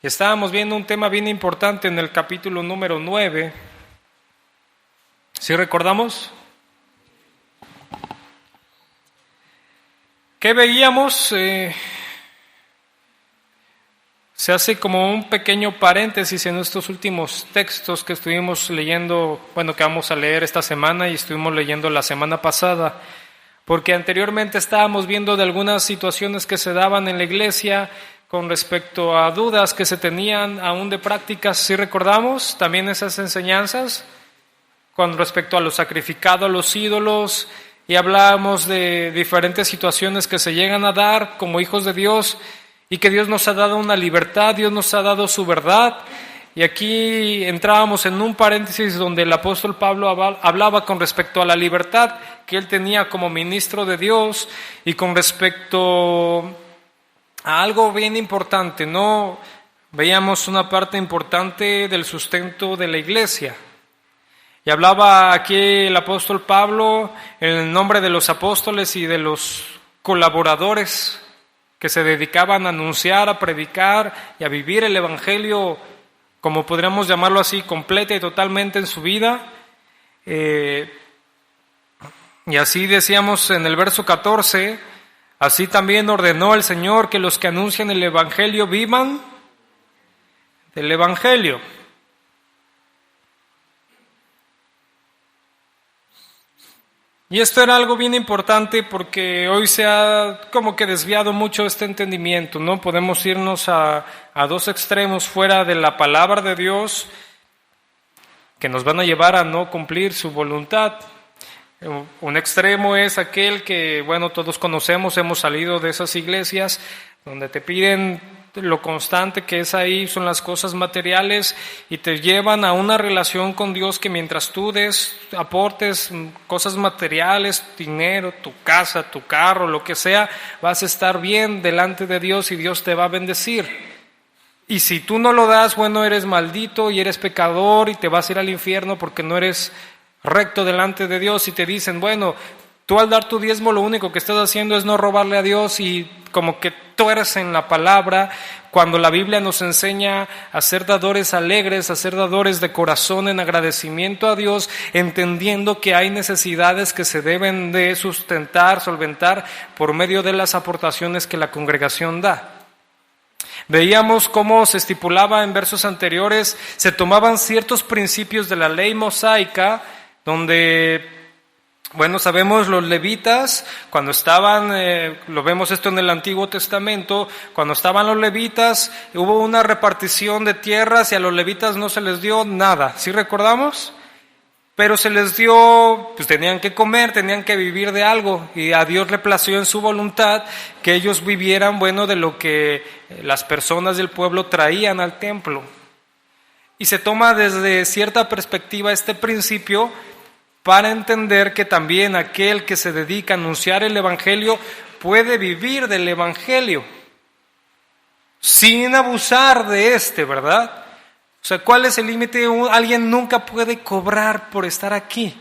Estábamos viendo un tema bien importante en el capítulo número 9. ¿Sí recordamos? ¿Qué veíamos? Se hace como un pequeño paréntesis en estos últimos textos que estuvimos leyendo, que vamos a leer esta semana y estuvimos leyendo la semana pasada, porque anteriormente estábamos viendo de algunas situaciones que se daban en la iglesia con respecto a dudas que se tenían aún de prácticas. ¿Sí recordamos también esas enseñanzas con respecto a lo sacrificado a los ídolos? Y hablábamos de diferentes situaciones que se llegan a dar como hijos de Dios y que Dios nos ha dado una libertad, Dios nos ha dado su verdad. Y aquí entrábamos en un paréntesis donde el apóstol Pablo hablaba con respecto a la libertad que él tenía como ministro de Dios y con respecto a algo bien importante, ¿no? Veíamos una parte importante del sustento de la iglesia. Y hablaba aquí el apóstol Pablo en el nombre de los apóstoles y de los colaboradores que se dedicaban a anunciar, a predicar y a vivir el evangelio, como podríamos llamarlo así, completa y totalmente en su vida. Y así decíamos en el verso 14, así también ordenó el Señor que los que anuncian el evangelio vivan del evangelio. Y esto era algo bien importante porque hoy se ha como que desviado mucho este entendimiento, ¿no? Podemos irnos a dos extremos fuera de la palabra de Dios que nos van a llevar a no cumplir su voluntad. Un extremo es aquel que, todos conocemos, hemos salido de esas iglesias donde te piden lo constante que es ahí, son las cosas materiales y te llevan a una relación con Dios que mientras tú aportes cosas materiales, dinero, tu casa, tu carro, lo que sea, vas a estar bien delante de Dios y Dios te va a bendecir. Y si tú no lo das, eres maldito y eres pecador y te vas a ir al infierno porque no eres recto delante de Dios. Y te dicen, tú al dar tu diezmo lo único que estás haciendo es no robarle a Dios y como que tú eres en la palabra, cuando la Biblia nos enseña a ser dadores alegres, a ser dadores de corazón en agradecimiento a Dios, entendiendo que hay necesidades que se deben de sustentar, solventar por medio de las aportaciones que la congregación da. Veíamos cómo se estipulaba en versos anteriores, se tomaban ciertos principios de la ley mosaica, donde sabemos los levitas, cuando estaban, lo vemos esto en el Antiguo Testamento, cuando estaban los levitas, hubo una repartición de tierras y a los levitas no se les dio nada, ¿sí recordamos? Pero se les dio, tenían que comer, tenían que vivir de algo, y a Dios le plació en su voluntad que ellos vivieran, de lo que las personas del pueblo traían al templo. Y se toma desde cierta perspectiva este principio para entender que también aquel que se dedica a anunciar el evangelio puede vivir del evangelio sin abusar de ¿verdad? O sea, ¿cuál es el límite? Alguien nunca puede cobrar por estar aquí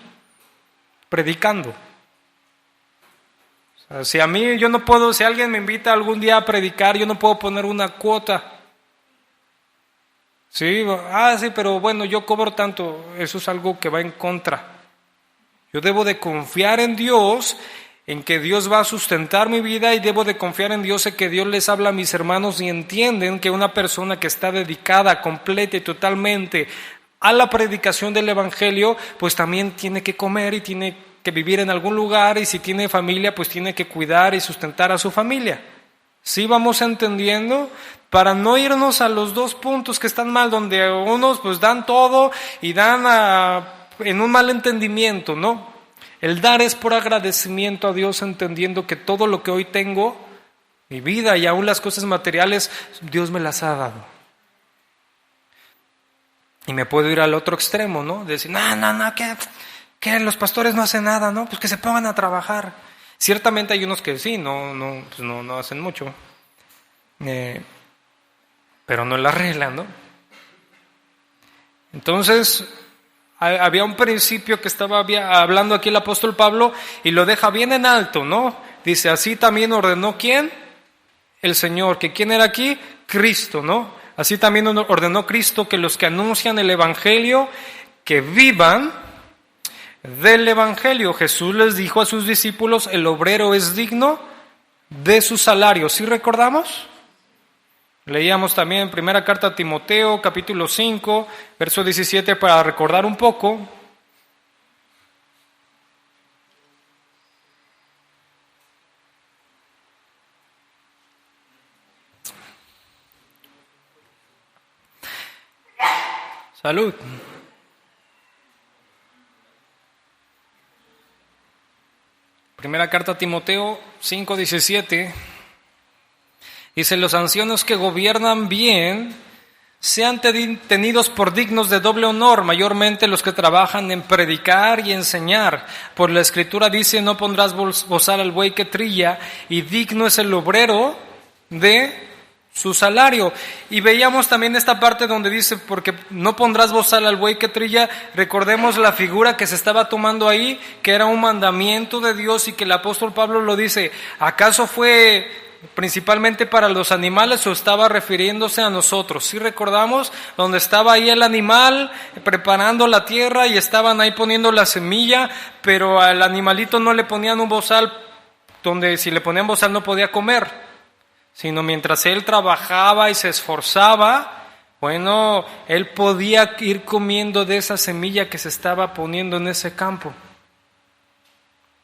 predicando. O sea, si alguien me invita algún día a predicar, yo no puedo poner una cuota. Sí, pero yo cobro tanto. Eso es algo que va en contra. Yo debo de confiar en Dios, en que Dios va a sustentar mi vida, y debo de confiar en Dios, en que Dios les habla a mis hermanos y entienden que una persona que está dedicada completa y totalmente a la predicación del evangelio, pues también tiene que comer y tiene que vivir en algún lugar, y si tiene familia, pues tiene que cuidar y sustentar a su familia. ¿Sí vamos entendiendo? Para no irnos a los dos puntos que están mal, donde unos dan todo y dan en un mal entendimiento, ¿no? El dar es por agradecimiento a Dios, entendiendo que todo lo que hoy tengo, mi vida y aún las cosas materiales, Dios me las ha dado. Y me puedo ir al otro extremo, ¿no? Decir, no, que los pastores no hacen nada, ¿no? Pues que se pongan a trabajar. Ciertamente hay unos que sí, no hacen mucho. Pero no es la regla, ¿no? Entonces, había un principio que estaba hablando aquí el apóstol Pablo y lo deja bien en alto, ¿no? Dice, así también ordenó ¿quién? El Señor. ¿Que quién era aquí? Cristo, ¿no? Así también ordenó Cristo que los que anuncian el Evangelio, que vivan del Evangelio. Jesús les dijo a sus discípulos, el obrero es digno de su salario. ¿Sí recordamos? Leíamos también en primera carta a Timoteo, capítulo 5, verso 17, para recordar un poco. Salud. Primera carta a Timoteo 5:17 dice: los ancianos que gobiernan bien sean tenidos por dignos de doble honor, mayormente los que trabajan en predicar y enseñar. Por la Escritura dice: no pondrás bozal al buey que trilla, y digno es el obrero de su salario. Y veíamos también esta parte donde dice, porque no pondrás bozal al buey que trilla. Recordemos la figura que se estaba tomando ahí, que era un mandamiento de Dios, y que el apóstol Pablo lo dice, ¿acaso fue principalmente para los animales o estaba refiriéndose a nosotros? ¿Sí recordamos? Donde estaba ahí el animal preparando la tierra y estaban ahí poniendo la semilla, pero al animalito no le ponían un bozal, donde si le ponían bozal no podía comer, sino mientras él trabajaba y se esforzaba, bueno, él podía ir comiendo de esa semilla que se estaba poniendo en ese campo.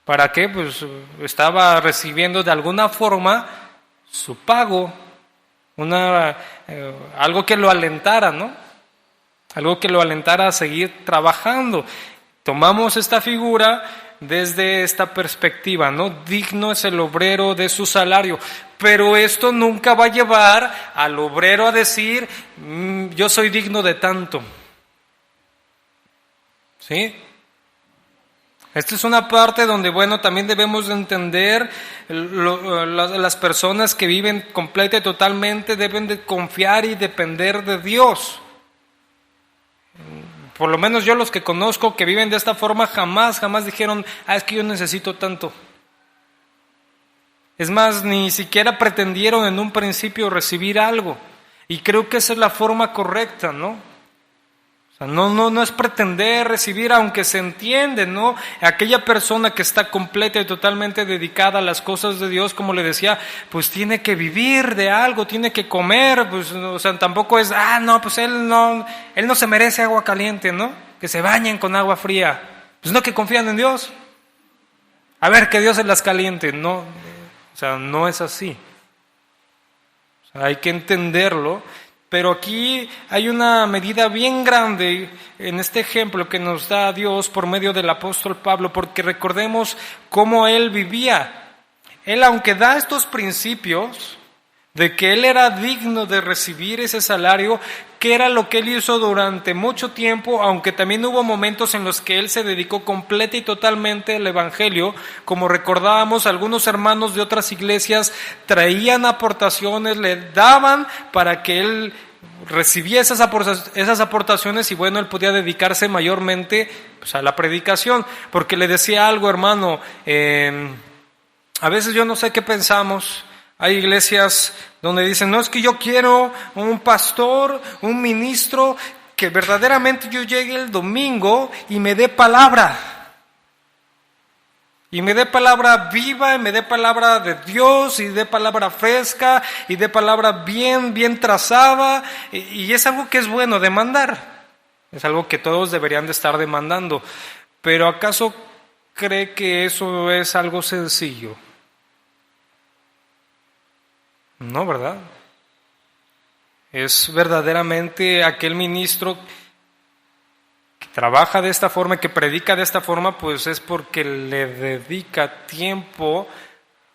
¿Para qué? Pues estaba recibiendo de alguna forma su pago, algo que lo alentara, ¿no? Algo que lo alentara a seguir trabajando. Tomamos esta figura desde esta perspectiva, ¿no? Digno es el obrero de su salario. Pero esto nunca va a llevar al obrero a decir, yo soy digno de tanto. ¿Sí? Esta es una parte donde, bueno, también debemos de entender las personas que viven completa y totalmente deben de confiar y depender de Dios. Por lo menos yo los que conozco que viven de esta forma jamás dijeron, es que yo necesito tanto. Es más, ni siquiera pretendieron en un principio recibir algo. Y creo que esa es la forma correcta, ¿no? O sea, no es pretender recibir, aunque se entiende, ¿no? Aquella persona que está completa y totalmente dedicada a las cosas de Dios, como le decía, pues tiene que vivir de algo, tiene que comer, pues, o sea, tampoco es, pues él no se merece agua caliente, ¿no? Que se bañen con agua fría. Pues no, que confían en Dios. A ver, que Dios se las caliente, no. O sea, no es así. O sea, hay que entenderlo. Pero aquí hay una medida bien grande en este ejemplo que nos da Dios por medio del apóstol Pablo, porque recordemos cómo él vivía. Él, aunque da estos principios de que él era digno de recibir ese salario, que era lo que él hizo durante mucho tiempo, aunque también hubo momentos en los que él se dedicó completa y totalmente al Evangelio. Como recordábamos, algunos hermanos de otras iglesias traían aportaciones, le daban para que él recibía esas aportaciones, y bueno, él podía dedicarse mayormente pues, a la predicación, porque le decía algo, hermano, a veces yo no sé qué pensamos. Hay iglesias donde dicen, no, es que yo quiero un pastor, un ministro, que verdaderamente yo llegue el domingo y me dé palabra. Y me dé palabra viva, y me dé palabra de Dios, y dé palabra fresca, y dé palabra bien trazada. Y es algo que es bueno demandar. Es algo que todos deberían de estar demandando. Pero ¿acaso cree que eso es algo sencillo? No, ¿verdad? Es verdaderamente aquel ministro que trabaja de esta forma, que predica de esta forma, pues es porque le dedica tiempo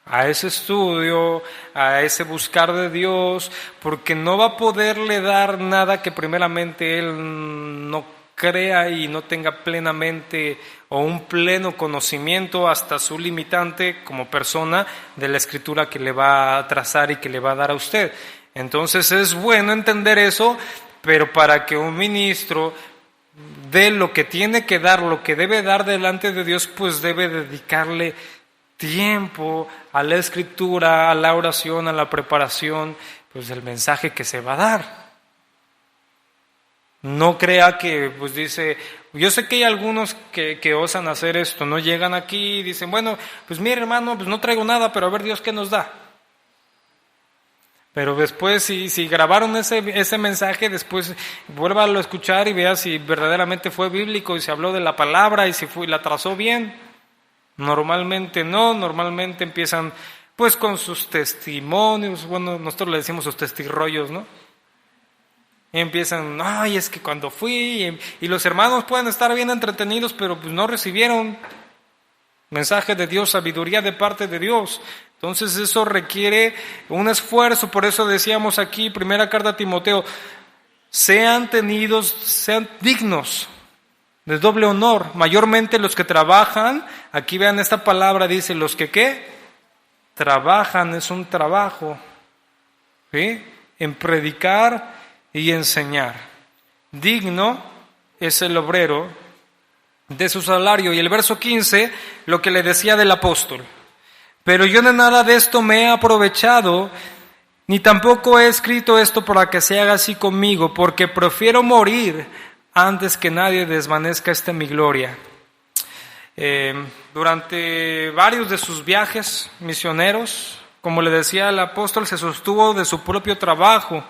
a ese estudio, a ese buscar de Dios, porque no va a poderle dar nada que primeramente él no crea y no tenga plenamente o un pleno conocimiento hasta su limitante como persona de la escritura que le va a trazar y que le va a dar a usted. Entonces es bueno entender eso, pero para que un ministro dé lo que tiene que dar, lo que debe dar delante de Dios, pues debe dedicarle tiempo a la escritura, a la oración, a la preparación, pues del mensaje que se va a dar. No crea que, pues dice, yo sé que hay algunos que osan hacer esto, no llegan aquí y dicen, bueno, pues mire hermano, pues no traigo nada, pero a ver Dios qué nos da. Pero después, si grabaron ese mensaje, después vuélvalo a escuchar y vea si verdaderamente fue bíblico y se habló de la palabra y si la trazó bien. Normalmente no, normalmente empiezan pues con sus testimonios, bueno, nosotros le decimos sus testirrollos, ¿no? Y empiezan, ay, es que cuando fui, y los hermanos pueden estar bien entretenidos, pero pues no recibieron mensaje de Dios, sabiduría de parte de Dios. Entonces eso requiere un esfuerzo, por eso decíamos aquí, primera carta a Timoteo, sean dignos de doble honor, mayormente los que trabajan, aquí vean esta palabra, dice, los que ¿qué? Trabajan, es un trabajo, ¿sí? En predicar y enseñar. Digno es el obrero de su salario. Y el verso 15, lo que le decía del apóstol. Pero yo de nada de esto me he aprovechado, ni tampoco he escrito esto para que se haga así conmigo, porque prefiero morir antes que nadie desvanezca mi gloria. Durante varios de sus viajes misioneros, como le decía el apóstol, se sostuvo de su propio trabajo.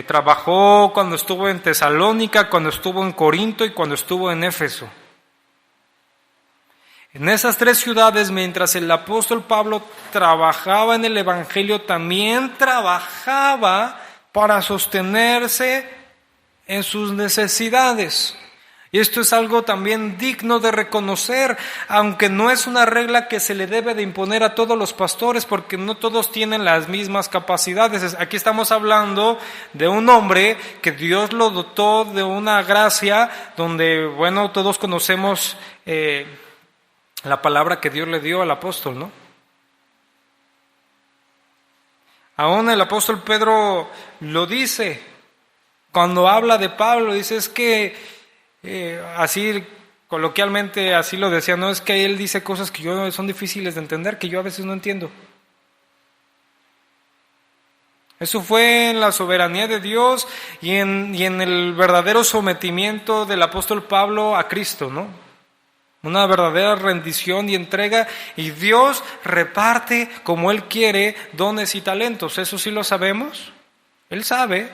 Trabajó cuando estuvo en Tesalónica, cuando estuvo en Corinto y cuando estuvo en Éfeso. En esas tres ciudades, mientras el apóstol Pablo trabajaba en el Evangelio, también trabajaba para sostenerse en sus necesidades. Y esto es algo también digno de reconocer, aunque no es una regla que se le debe de imponer a todos los pastores, porque no todos tienen las mismas capacidades. Aquí estamos hablando de un hombre que Dios lo dotó de una gracia, donde, bueno, todos conocemos la palabra que Dios le dio al apóstol, ¿no? Aún el apóstol Pedro lo dice, cuando habla de Pablo, dice, es que así coloquialmente así lo decía, no es que él dice cosas que son difíciles de entender, que yo a veces no entiendo. Eso fue en la soberanía de Dios y en el verdadero sometimiento del apóstol Pablo a Cristo, ¿no? Una verdadera rendición y entrega, y Dios reparte como Él quiere dones y talentos. Eso sí lo sabemos. Él sabe.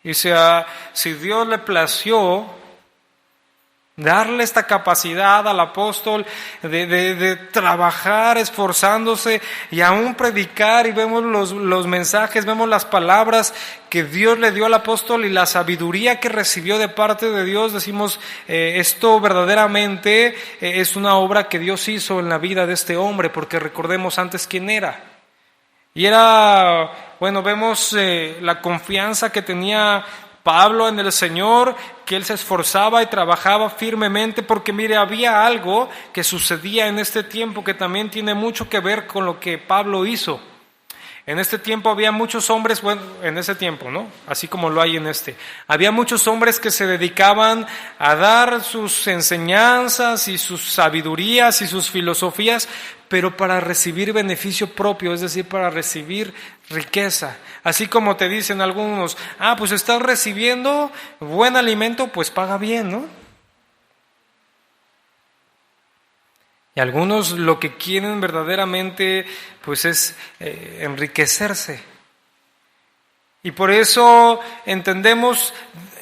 Y si Dios le plació darle esta capacidad al apóstol de trabajar esforzándose y aún predicar, y vemos los mensajes, vemos las palabras que Dios le dio al apóstol y la sabiduría que recibió de parte de Dios, decimos, esto verdaderamente es una obra que Dios hizo en la vida de este hombre, porque recordemos antes quién era. Y era, bueno, vemos la confianza que tenía Pablo en el Señor, que él se esforzaba y trabajaba firmemente, porque mire, había algo que sucedía en este tiempo que también tiene mucho que ver con lo que Pablo hizo. En este tiempo había muchos hombres, bueno, en ese tiempo, ¿no? Así como lo hay en este. Había muchos hombres que se dedicaban a dar sus enseñanzas y sus sabidurías y sus filosofías, pero para recibir beneficio propio, es decir, para recibir riqueza. Así como te dicen algunos, pues estás recibiendo buen alimento, pues paga bien, ¿no? Y algunos lo que quieren verdaderamente pues es enriquecerse. Y por eso entendemos,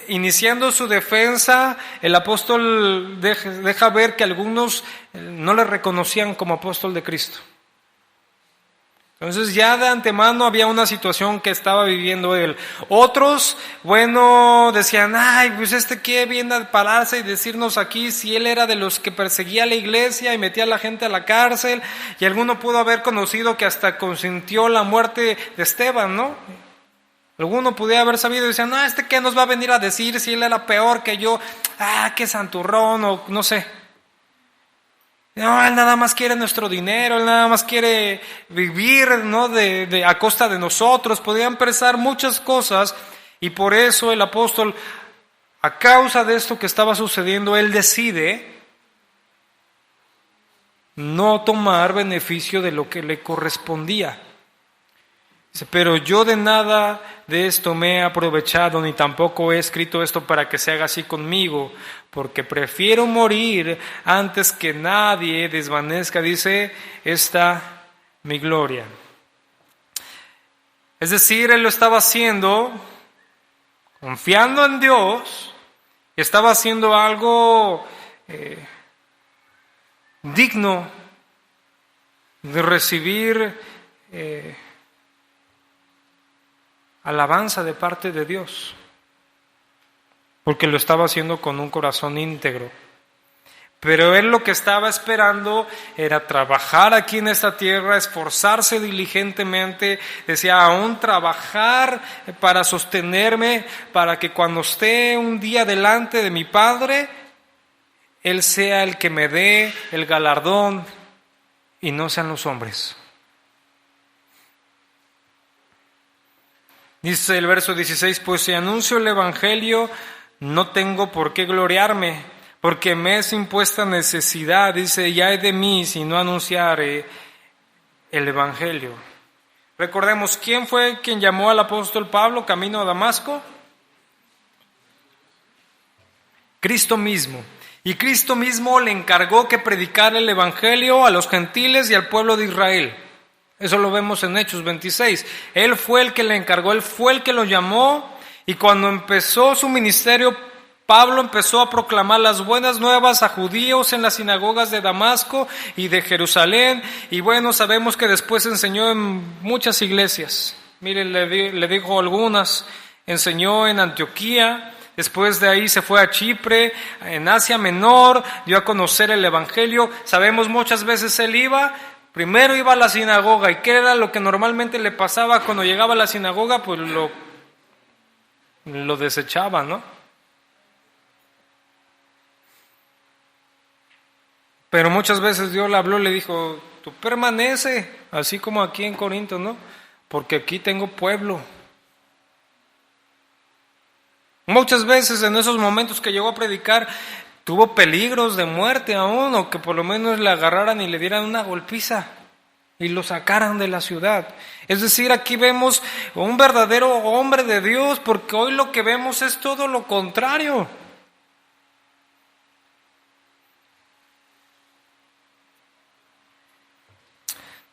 iniciando su defensa, el apóstol deja ver que algunos no le reconocían como apóstol de Cristo. Entonces ya de antemano había una situación que estaba viviendo él. Otros, bueno, decían, pues ¿qué viene a pararse y decirnos aquí si él era de los que perseguía a la iglesia y metía a la gente a la cárcel? Y alguno pudo haber conocido que hasta consintió la muerte de Esteban, ¿no? Alguno pudiera haber sabido y decían, ¿qué nos va a venir a decir si él era peor que yo? Qué santurrón, o no sé. No, él nada más quiere nuestro dinero, él nada más quiere vivir, ¿no? A costa de nosotros. Podían pensar muchas cosas, y por eso el apóstol, a causa de esto que estaba sucediendo, él decide no tomar beneficio de lo que le correspondía. Dice, pero yo de nada de esto me he aprovechado, ni tampoco he escrito esto para que se haga así conmigo, porque prefiero morir antes que nadie desvanezca, dice, esta mi gloria. Es decir, él lo estaba haciendo confiando en Dios, estaba haciendo algo digno de recibir alabanza de parte de Dios, porque lo estaba haciendo con un corazón íntegro. Pero él lo que estaba esperando era trabajar aquí en esta tierra, esforzarse diligentemente, decía, aún trabajar para sostenerme, para que cuando esté un día delante de mi Padre, Él sea el que me dé el galardón y no sean los hombres. Dice el verso 16, pues si anuncio el Evangelio, no tengo por qué gloriarme, porque me es impuesta necesidad, dice, ya hay de mí si no anunciare el Evangelio. Recordemos, ¿quién fue quien llamó al apóstol Pablo camino a Damasco? Cristo mismo. Y Cristo mismo le encargó que predicara el Evangelio a los gentiles y al pueblo de Israel. Eso lo vemos en Hechos 26. Él fue el que le encargó, él fue el que lo llamó, y cuando empezó su ministerio, Pablo empezó a proclamar las buenas nuevas a judíos en las sinagogas de Damasco y de Jerusalén, y bueno, sabemos que después enseñó en muchas iglesias. Miren, le dijo algunas, enseñó en Antioquía, después de ahí se fue a Chipre, en Asia Menor, dio a conocer el Evangelio. Sabemos muchas veces primero iba a la sinagoga, y ¿qué era lo que normalmente le pasaba cuando llegaba a la sinagoga? Pues lo desechaba, ¿no? Pero muchas veces Dios le habló, le dijo, tú permanece, así como aquí en Corinto, ¿no? Porque aquí tengo pueblo. Muchas veces en esos momentos que llegó a predicar, tuvo peligros de muerte aún, o que por lo menos le agarraran y le dieran una golpiza y lo sacaran de la ciudad. Es decir, aquí vemos un verdadero hombre de Dios, porque hoy lo que vemos es todo lo contrario.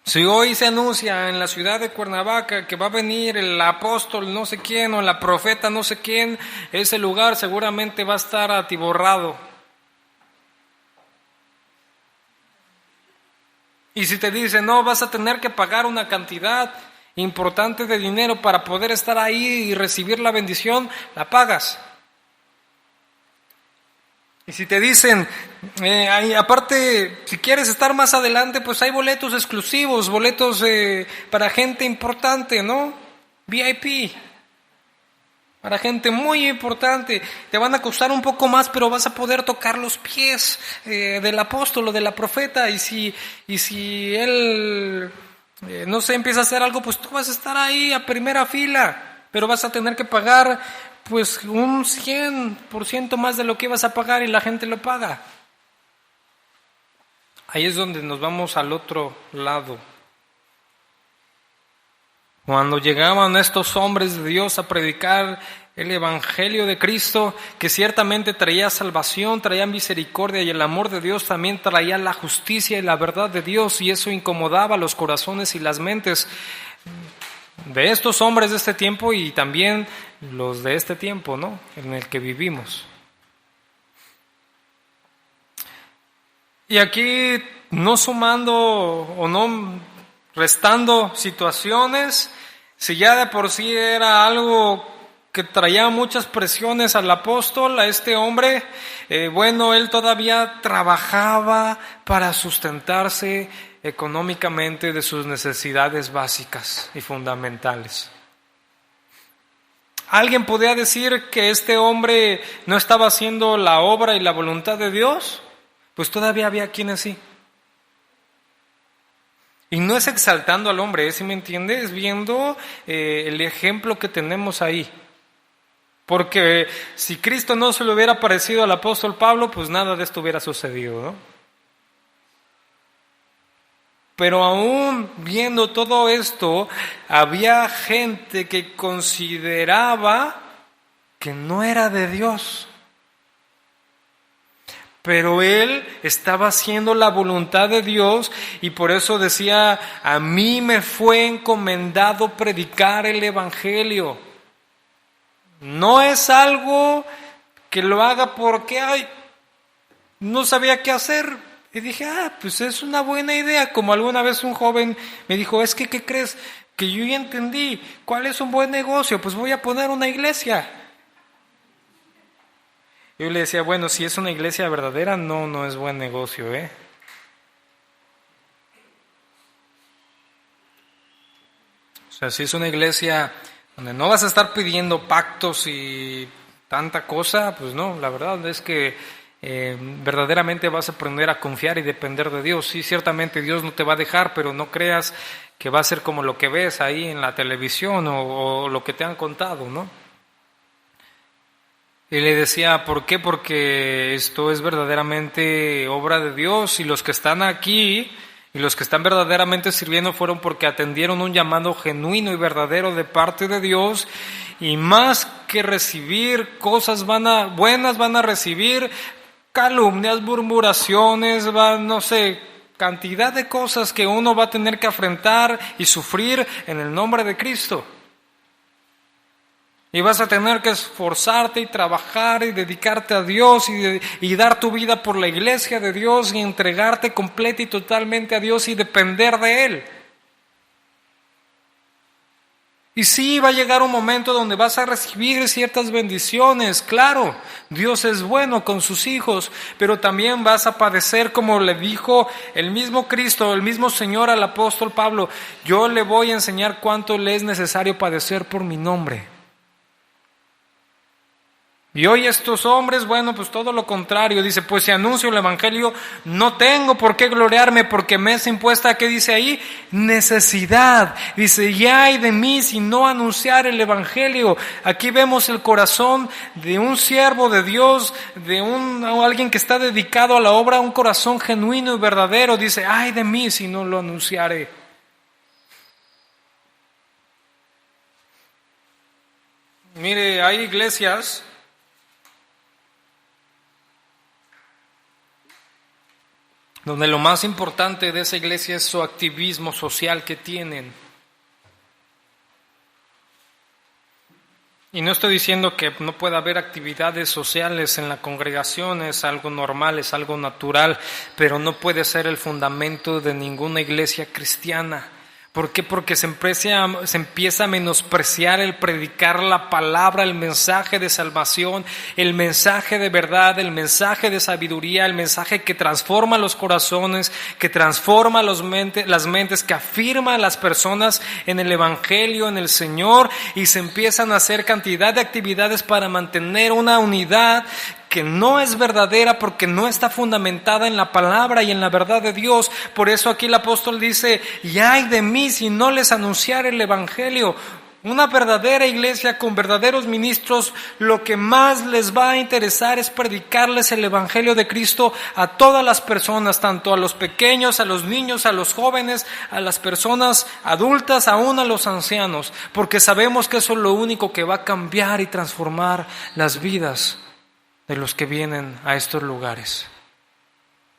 Si hoy se anuncia en la ciudad de Cuernavaca que va a venir el apóstol no sé quién o la profeta no sé quién, ese lugar seguramente va a estar atiborrado. Y si te dicen, no, vas a tener que pagar una cantidad importante de dinero para poder estar ahí y recibir la bendición, la pagas. Y si te dicen, aparte, si quieres estar más adelante, pues hay boletos exclusivos, boletos para gente importante, ¿no? VIP, para gente muy importante. Te van a costar un poco más, pero vas a poder tocar los pies del apóstol o de la profeta. Y si él, no sé, empieza a hacer algo, pues tú vas a estar ahí a primera fila, pero vas a tener que pagar pues un 100% más de lo que ibas a pagar, y la gente lo paga. Ahí es donde nos vamos al otro lado. Cuando llegaban estos hombres de Dios a predicar el Evangelio de Cristo, que ciertamente traía salvación, traía misericordia, y el amor de Dios también traía la justicia y la verdad de Dios, y eso incomodaba los corazones y las mentes de estos hombres de este tiempo y también los de este tiempo, ¿no?, en el que vivimos. Y aquí, no sumando o no restando situaciones, si ya de por sí era algo que traía muchas presiones al apóstol, a este hombre, bueno, él todavía trabajaba para sustentarse económicamente de sus necesidades básicas y fundamentales. ¿Alguien podría decir que este hombre no estaba haciendo la obra y la voluntad de Dios? Pues todavía había quienes sí. Y no es exaltando al hombre, ¿sí me entiende? Es viendo el ejemplo que tenemos ahí. Porque si Cristo no se le hubiera parecido al apóstol Pablo, pues nada de esto hubiera sucedido, ¿no? Pero aún viendo todo esto, había gente que consideraba que no era de Dios. Pero él estaba haciendo la voluntad de Dios y por eso decía, a mí me fue encomendado predicar el Evangelio. No es algo que lo haga porque no sabía qué hacer. Y dije, pues es una buena idea. Como alguna vez un joven me dijo, es que, ¿qué crees? Que yo ya entendí cuál es un buen negocio, pues voy a poner una iglesia. Yo le decía, bueno, si es una iglesia verdadera, no es buen negocio, ¿eh? O sea, si es una iglesia donde no vas a estar pidiendo pactos y tanta cosa, pues no, la verdad es que verdaderamente vas a aprender a confiar y depender de Dios. Sí, ciertamente Dios no te va a dejar, pero no creas que va a ser como lo que ves ahí en la televisión o lo que te han contado, ¿no? Y le decía, ¿por qué? Porque esto es verdaderamente obra de Dios y los que están aquí y los que están verdaderamente sirviendo fueron porque atendieron un llamado genuino y verdadero de parte de Dios y más que recibir cosas buenas van a recibir calumnias, murmuraciones, no sé, cantidad de cosas que uno va a tener que afrontar y sufrir en el nombre de Cristo. Y vas a tener que esforzarte y trabajar y dedicarte a Dios y dar tu vida por la iglesia de Dios y entregarte completa y totalmente a Dios y depender de Él. Y sí, va a llegar un momento donde vas a recibir ciertas bendiciones, claro, Dios es bueno con sus hijos, pero también vas a padecer como le dijo el mismo Cristo, el mismo Señor al apóstol Pablo, yo le voy a enseñar cuánto le es necesario padecer por mi nombre. Y hoy estos hombres, bueno, pues todo lo contrario, dice, pues si anuncio el Evangelio, no tengo por qué gloriarme porque me es impuesta, ¿qué dice ahí? Necesidad. Dice, y ay de mí si no anunciar el Evangelio. Aquí vemos el corazón de un siervo de Dios, de alguien que está dedicado a la obra, un corazón genuino y verdadero. Dice, ay de mí si no lo anunciaré. Mire, hay iglesias donde lo más importante de esa iglesia es su activismo social que tienen. Y no estoy diciendo que no pueda haber actividades sociales en la congregación, es algo normal, es algo natural, pero no puede ser el fundamento de ninguna iglesia cristiana. ¿Por qué? Porque se empieza a menospreciar el predicar la palabra, el mensaje de salvación, el mensaje de verdad, el mensaje de sabiduría, el mensaje que transforma los corazones, que transforma las mentes, que afirma a las personas en el Evangelio, en el Señor, y se empiezan a hacer cantidad de actividades para mantener una unidad que no es verdadera porque no está fundamentada en la palabra y en la verdad de Dios. Por eso aquí el apóstol dice, y ay de mí si no les anunciar el Evangelio. Una verdadera iglesia con verdaderos ministros, lo que más les va a interesar es predicarles el Evangelio de Cristo a todas las personas, tanto a los pequeños, a los niños, a los jóvenes, a las personas adultas, aún a los ancianos, porque sabemos que eso es lo único que va a cambiar y transformar las vidas de los que vienen a estos lugares.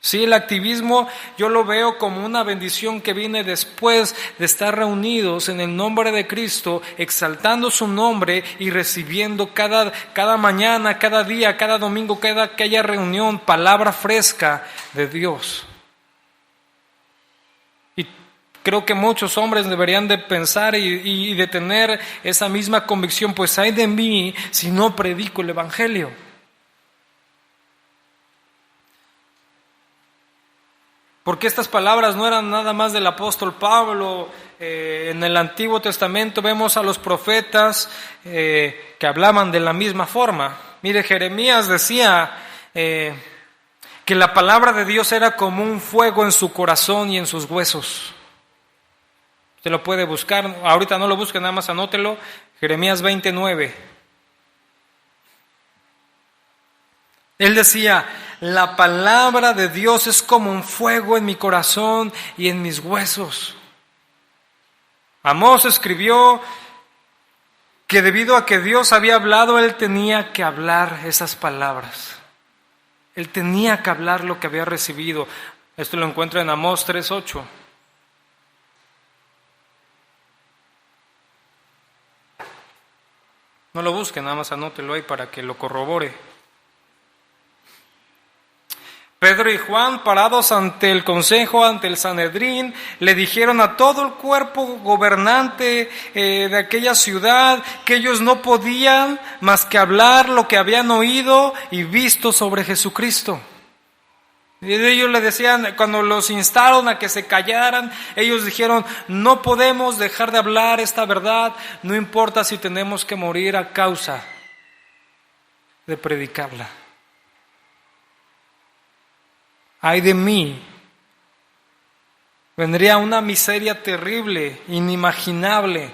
Sí, el activismo yo lo veo como una bendición que viene después de estar reunidos en el nombre de Cristo, exaltando su nombre y recibiendo cada mañana, cada día, cada domingo, que haya reunión, palabra fresca de Dios. Y creo que muchos hombres deberían de pensar y de tener esa misma convicción, pues ay de mí si no predico el Evangelio. Porque estas palabras no eran nada más del apóstol Pablo. En el Antiguo Testamento vemos a los profetas que hablaban de la misma forma. Mire, Jeremías decía que la palabra de Dios era como un fuego en su corazón y en sus huesos. Usted lo puede buscar, ahorita no lo busque, nada más anótelo. Jeremías 29. Él decía, La palabra de Dios es como un fuego en mi corazón y en mis huesos. Amós escribió que debido a que Dios había hablado, él tenía que hablar esas palabras. Él tenía que hablar lo que había recibido. Esto lo encuentra en Amós 3:8. No lo busque, nada más anótelo ahí para que lo corrobore. Pedro y Juan, parados ante el consejo, ante el Sanedrín, le dijeron a todo el cuerpo gobernante de aquella ciudad que ellos no podían más que hablar lo que habían oído y visto sobre Jesucristo. Y ellos le decían, cuando los instaron a que se callaran, ellos dijeron, no podemos dejar de hablar esta verdad, no importa si tenemos que morir a causa de predicarla. Ay de mí, vendría una miseria terrible, inimaginable,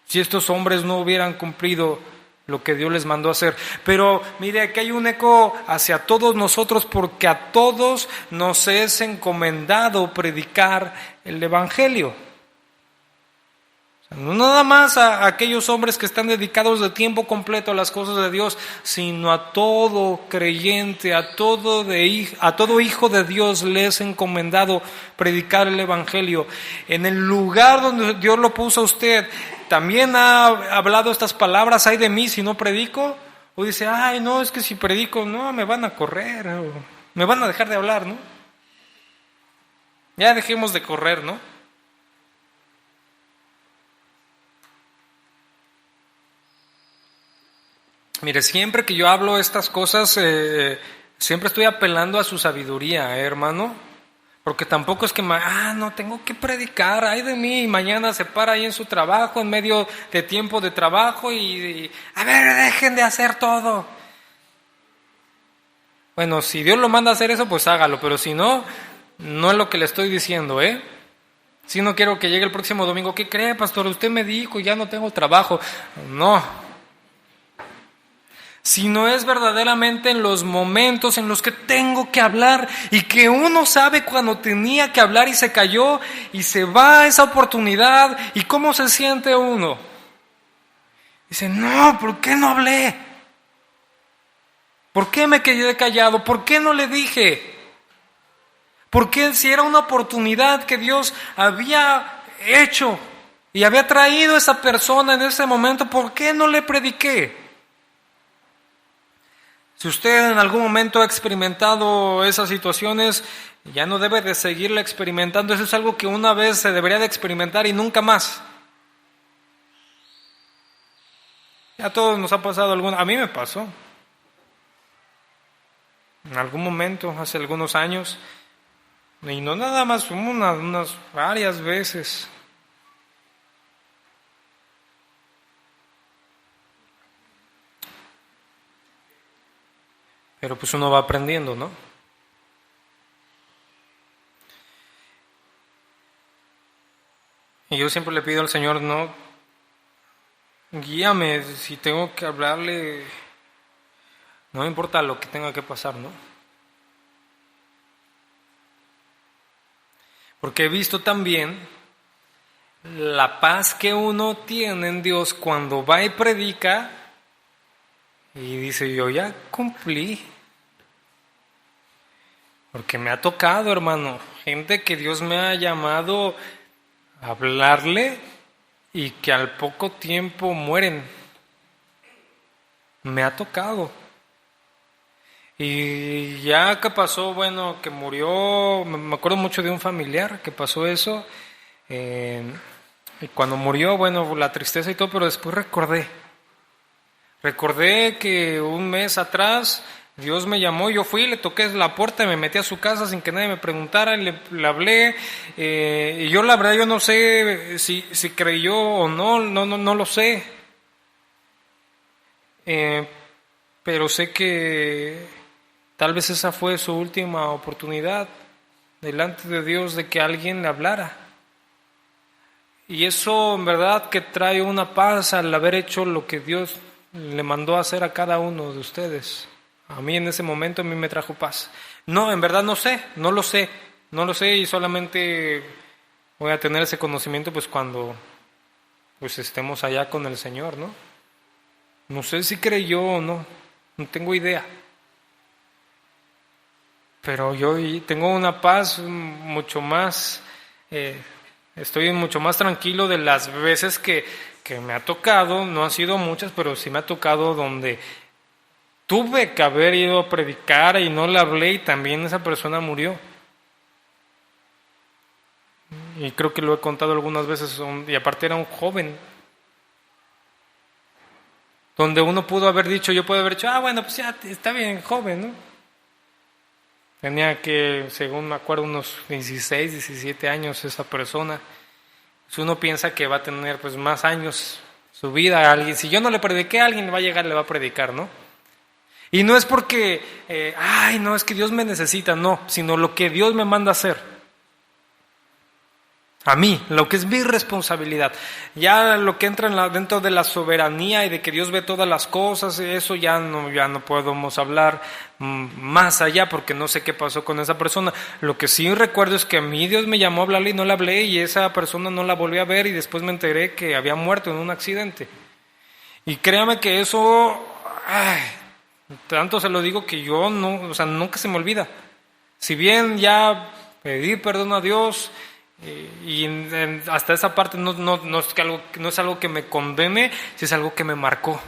si estos hombres no hubieran cumplido lo que Dios les mandó hacer. Pero mire, aquí hay un eco hacia todos nosotros, porque a todos nos es encomendado predicar el Evangelio. No nada más a aquellos hombres que están dedicados de tiempo completo a las cosas de Dios, sino a todo creyente, a todo hijo de Dios le es encomendado predicar el Evangelio. En el lugar donde Dios lo puso a usted, también ha hablado estas palabras, ay de mí si no predico, o dice, ay no, es que si predico, no, me van a correr, o me van a dejar de hablar, ¿no? Ya dejemos de correr, ¿no? Mire, siempre que yo hablo estas cosas, siempre estoy apelando a su sabiduría, hermano. Porque tampoco es que, no, tengo que predicar, ay de mí, y mañana se para ahí en su trabajo, en medio de tiempo de trabajo, y a ver, dejen de hacer todo. Bueno, si Dios lo manda a hacer eso, pues hágalo, pero si no, no es lo que le estoy diciendo, ¿eh? Si no quiero que llegue el próximo domingo, ¿qué cree, pastor? Usted me dijo, ya no tengo trabajo. No. Sino es verdaderamente en los momentos en los que tengo que hablar y que uno sabe cuando tenía que hablar y se cayó y se va esa oportunidad y cómo se siente uno. Dice, no, ¿por qué no hablé? ¿Por qué me quedé callado? ¿Por qué no le dije? ¿Por qué si era una oportunidad que Dios había hecho y había traído a esa persona en ese momento, ¿por qué no le prediqué? Si usted en algún momento ha experimentado esas situaciones, ya no debe de seguirla experimentando. Eso es algo que una vez se debería de experimentar y nunca más. Ya a todos nos ha pasado a mí me pasó. En algún momento, hace algunos años, y no nada más unas varias veces. Pero pues uno va aprendiendo, ¿no? Y yo siempre le pido al Señor, no, guíame, si tengo que hablarle, no me importa lo que tenga que pasar, ¿no? Porque he visto también la paz que uno tiene en Dios cuando va y predica y dice, yo ya cumplí. Porque me ha tocado, hermano, gente que Dios me ha llamado a hablarle y que al poco tiempo mueren. Me ha tocado. Y ya que pasó, bueno, que murió, me acuerdo mucho de un familiar que pasó eso. Y cuando murió, bueno, la tristeza y todo, pero después recordé que un mes atrás Dios me llamó, yo fui, le toqué la puerta y me metí a su casa sin que nadie me preguntara, y le hablé, y yo la verdad yo no sé si creyó o no lo sé, pero sé que tal vez esa fue su última oportunidad delante de Dios de que alguien le hablara. Y eso en verdad que trae una paz al haber hecho lo que Dios le mandó a hacer a cada uno de ustedes. A mí en ese momento a mí me trajo paz. No, en verdad no sé, no lo sé, no lo sé y solamente voy a tener ese conocimiento pues cuando pues estemos allá con el Señor, ¿no? No sé si creyó o no, no tengo idea. Pero yo tengo una paz mucho más, estoy mucho más tranquilo de las veces que me ha tocado, no han sido muchas, pero sí me ha tocado donde tuve que haber ido a predicar y no le hablé y también esa persona murió. Y creo que lo he contado algunas veces, y aparte era un joven. Donde uno pudo haber dicho, yo puedo haber dicho, bueno, pues ya está bien, joven, ¿no? Tenía que, según me acuerdo, unos 16, 17 años esa persona. Si uno piensa que va a tener pues más años su vida, alguien, si yo no le prediqué, alguien va a llegar, le va a predicar, ¿no? Y no es porque, no, es que Dios me necesita, no, sino lo que Dios me manda a hacer. A mí, lo que es mi responsabilidad. Ya lo que entra dentro de la soberanía y de que Dios ve todas las cosas, eso ya no podemos hablar más allá porque no sé qué pasó con esa persona. Lo que sí recuerdo es que a mí Dios me llamó a hablarle y no le hablé y esa persona no la volví a ver y después me enteré que había muerto en un accidente. Y créame que eso, tanto se lo digo que yo no, o sea, nunca se me olvida. Si bien ya pedí perdón a Dios, y hasta esa parte no es algo que me condene, si es algo que me marcó.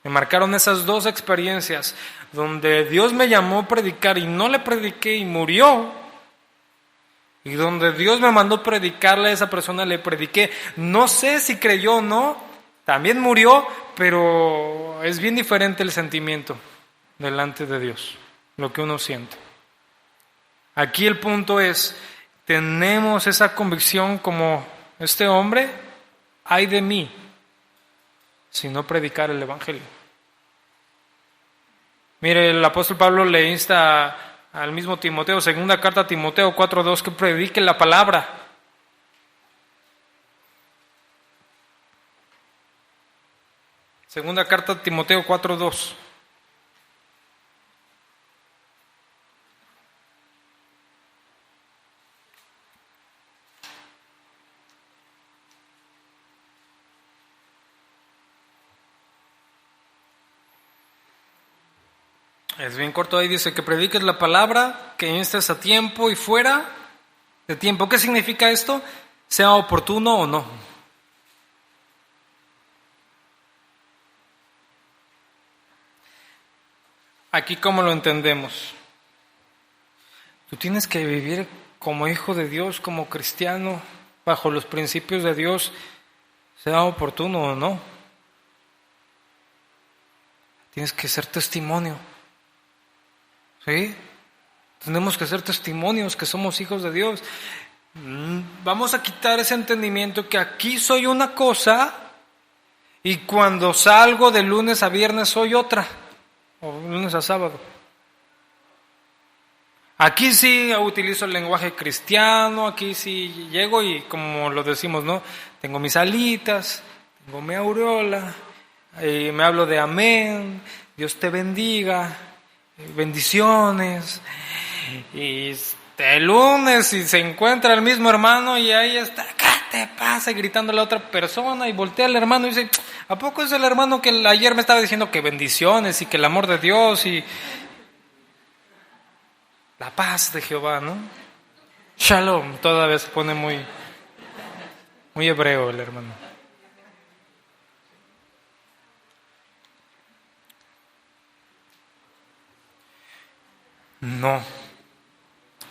Me marcaron esas dos experiencias donde Dios me llamó a predicar y no le prediqué y murió, y donde Dios me mandó predicarle a esa persona, le prediqué. No sé si creyó o no, también murió, pero es bien diferente el sentimiento delante de Dios, lo que uno siente. Aquí el punto es, tenemos esa convicción como este hombre, ay de mí, si no predicar el Evangelio. Mire, el apóstol Pablo le insta al mismo Timoteo, segunda carta a Timoteo 4:2, que predique la palabra. Segunda carta a Timoteo 4:2. Es bien corto, ahí dice que prediques la palabra, que instes a tiempo y fuera de tiempo. ¿Qué significa esto? Sea oportuno o no. Aquí, ¿cómo lo entendemos? Tú tienes que vivir como hijo de Dios, como cristiano, bajo los principios de Dios, sea oportuno o no. Tienes que ser testimonio. ¿Sí? Tenemos que ser testimonios que somos hijos de Dios. Vamos a quitar ese entendimiento que aquí soy una cosa y cuando salgo de lunes a viernes soy otra, o lunes a sábado. Aquí sí utilizo el lenguaje cristiano, aquí sí llego y como lo decimos, ¿no? Tengo mis alitas, tengo mi aureola, me hablo de amén, Dios te bendiga, bendiciones. Y el lunes si se encuentra el mismo hermano y ahí está, ¿qué te pasa? Gritando a la otra persona y voltea al hermano y dice, ¿a poco es el hermano que ayer me estaba diciendo que bendiciones y que el amor de Dios y la paz de Jehová, ¿no? Shalom, todavía se pone muy hebreo el hermano. No.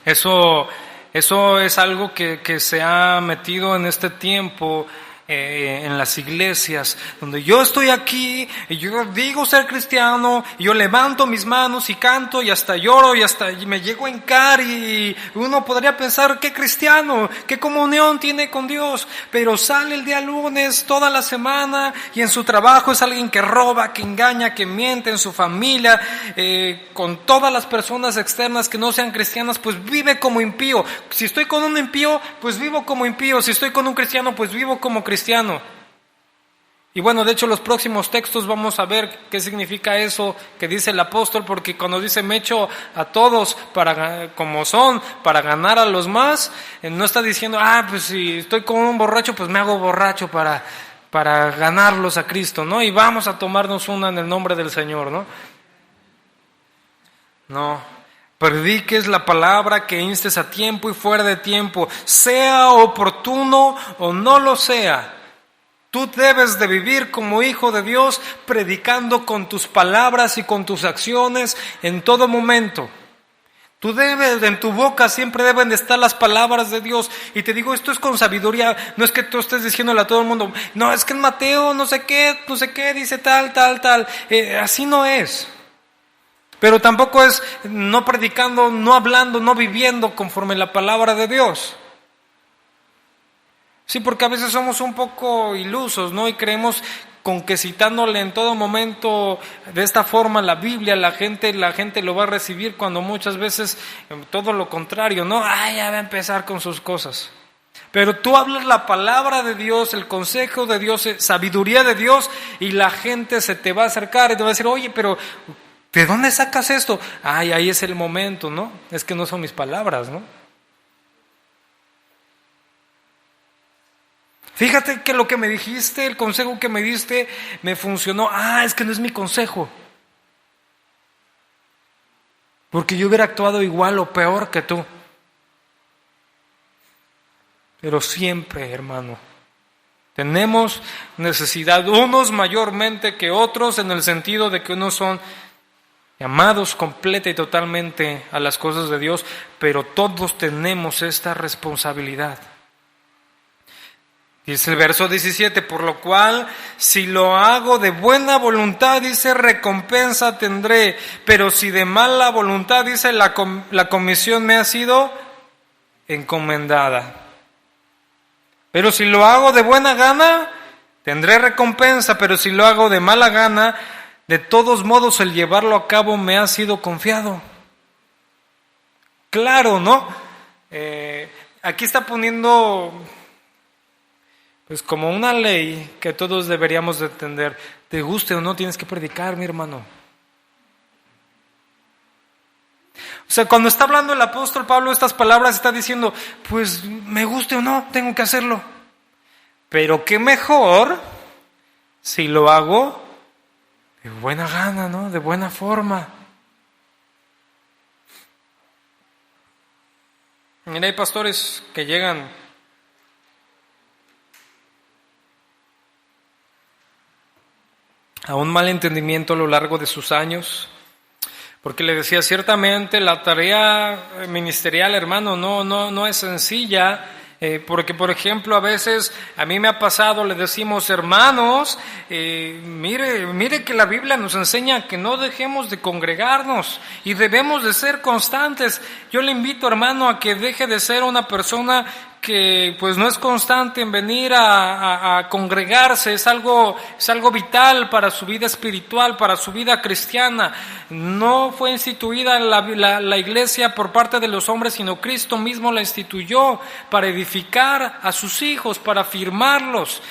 Eso es algo que se ha metido en este tiempo en las iglesias, donde yo estoy aquí y yo digo ser cristiano y yo levanto mis manos y canto y hasta lloro y hasta me llego a hincar y uno podría pensar qué cristiano, qué comunión tiene con Dios, pero sale el día lunes toda la semana y en su trabajo es alguien que roba, que engaña, que miente, en su familia, con todas las personas externas que no sean cristianas, pues vive como impío. Si estoy con un impío, pues vivo como impío. Si estoy con un cristiano, pues vivo como cristiano. Y bueno, de hecho los próximos textos vamos a ver qué significa eso que dice el apóstol, porque cuando dice me echo a todos para como son, para ganar a los más, no está diciendo, pues si estoy con un borracho, pues me hago borracho para ganarlos a Cristo, ¿no? Y vamos a tomarnos una en el nombre del Señor, ¿no? No, prediques la palabra, que instes a tiempo y fuera de tiempo, sea oportuno o no lo sea. Tú debes de vivir como hijo de Dios, predicando con tus palabras y con tus acciones en todo momento. Tú debes, en tu boca siempre deben de estar las palabras de Dios. Y te digo, esto es con sabiduría, no es que tú estés diciéndole a todo el mundo, no, es que en Mateo no sé qué, dice tal. Así no es. Pero tampoco es no predicando, no hablando, no viviendo conforme la palabra de Dios. Sí, porque a veces somos un poco ilusos, ¿no? Y creemos con que citándole en todo momento de esta forma la Biblia, la gente lo va a recibir, cuando muchas veces todo lo contrario, ¿no? Ya va a empezar con sus cosas. Pero tú hablas la palabra de Dios, el consejo de Dios, sabiduría de Dios, y la gente se te va a acercar y te va a decir, oye, pero ¿de dónde sacas esto? Ahí es el momento, ¿no? Es que no son mis palabras, ¿no? Fíjate que lo que me dijiste, el consejo que me diste, me funcionó. Es que no es mi consejo. Porque yo hubiera actuado igual o peor que tú. Pero siempre, hermano, tenemos necesidad, unos mayormente que otros, en el sentido de que unos son llamados completa y totalmente a las cosas de Dios, pero todos tenemos esta responsabilidad. Dice el verso 17, por lo cual, si lo hago de buena voluntad, dice, recompensa tendré, pero si de mala voluntad, dice, la comisión me ha sido encomendada. Pero si lo hago de buena gana, tendré recompensa, pero si lo hago de mala gana, de todos modos el llevarlo a cabo me ha sido confiado. Claro, ¿no? Aquí está poniendo pues como una ley que todos deberíamos de entender. Te guste o no, tienes que predicar, mi hermano. O sea, cuando está hablando el apóstol Pablo estas palabras, está diciendo, pues me guste o no, tengo que hacerlo. Pero qué mejor si lo hago de buena gana, ¿no? De buena forma. Mira, hay pastores que llegan a un mal entendimiento a lo largo de sus años, porque le decía, ciertamente la tarea ministerial, hermano, no es sencilla, porque por ejemplo a veces a mí me ha pasado, le decimos, hermanos, mire que la Biblia nos enseña que no dejemos de congregarnos y debemos de ser constantes. Yo le invito, hermano, a que deje de ser una persona que pues no es constante en venir a congregarse. Es algo vital para su vida espiritual, para su vida cristiana. No fue instituida la iglesia por parte de los hombres, sino Cristo mismo la instituyó para edificar a sus hijos, para firmarlos.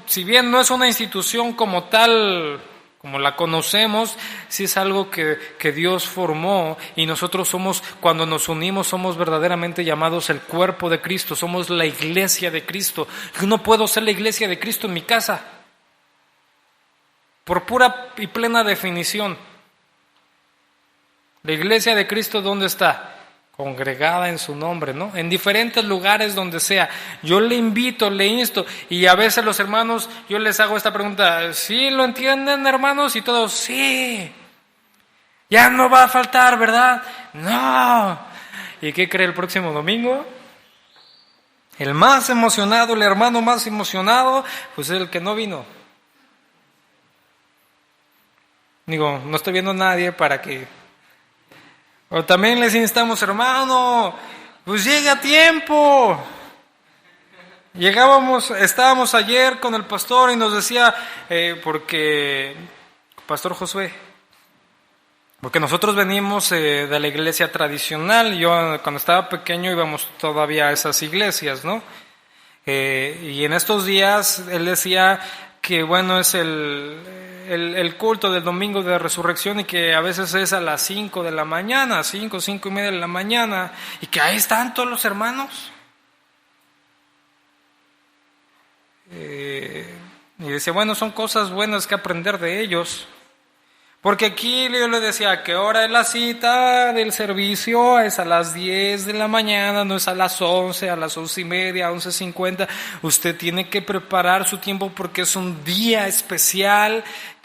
Si bien no es una institución como tal, como la conocemos, sí es algo que Dios formó, y nosotros somos, cuando nos unimos, somos verdaderamente llamados el cuerpo de Cristo, somos la iglesia de Cristo. Yo no puedo ser la iglesia de Cristo en mi casa, por pura y plena definición. La iglesia de Cristo, ¿dónde está? Congregada en su nombre, ¿no? En diferentes lugares donde sea. Yo le invito, le insto, y a veces los hermanos, yo les hago esta pregunta, ¿sí lo entienden, hermanos? Y todos, sí. Ya no va a faltar, ¿verdad? No. ¿Y qué cree el próximo domingo? El más emocionado, el hermano más emocionado, pues es el que no vino. Digo, no estoy viendo a nadie para que... O también les instamos, hermano, pues llegue a tiempo. Estábamos ayer con el pastor y nos decía, Pastor Josué, porque nosotros venimos de la iglesia tradicional. Yo cuando estaba pequeño íbamos todavía a esas iglesias, ¿no? Y en estos días él decía que bueno, es el culto del domingo de resurrección y que a veces es a las 5 de la mañana, 5:30 de la mañana, y que ahí están todos los hermanos. Y decía, bueno, son cosas buenas que aprender de ellos. Porque aquí yo le decía, ¿a qué hora es la cita del servicio? Es a las 10 de la mañana, no es a las 11, a las 11:30, 11:50. Usted tiene que preparar su tiempo porque es un día especial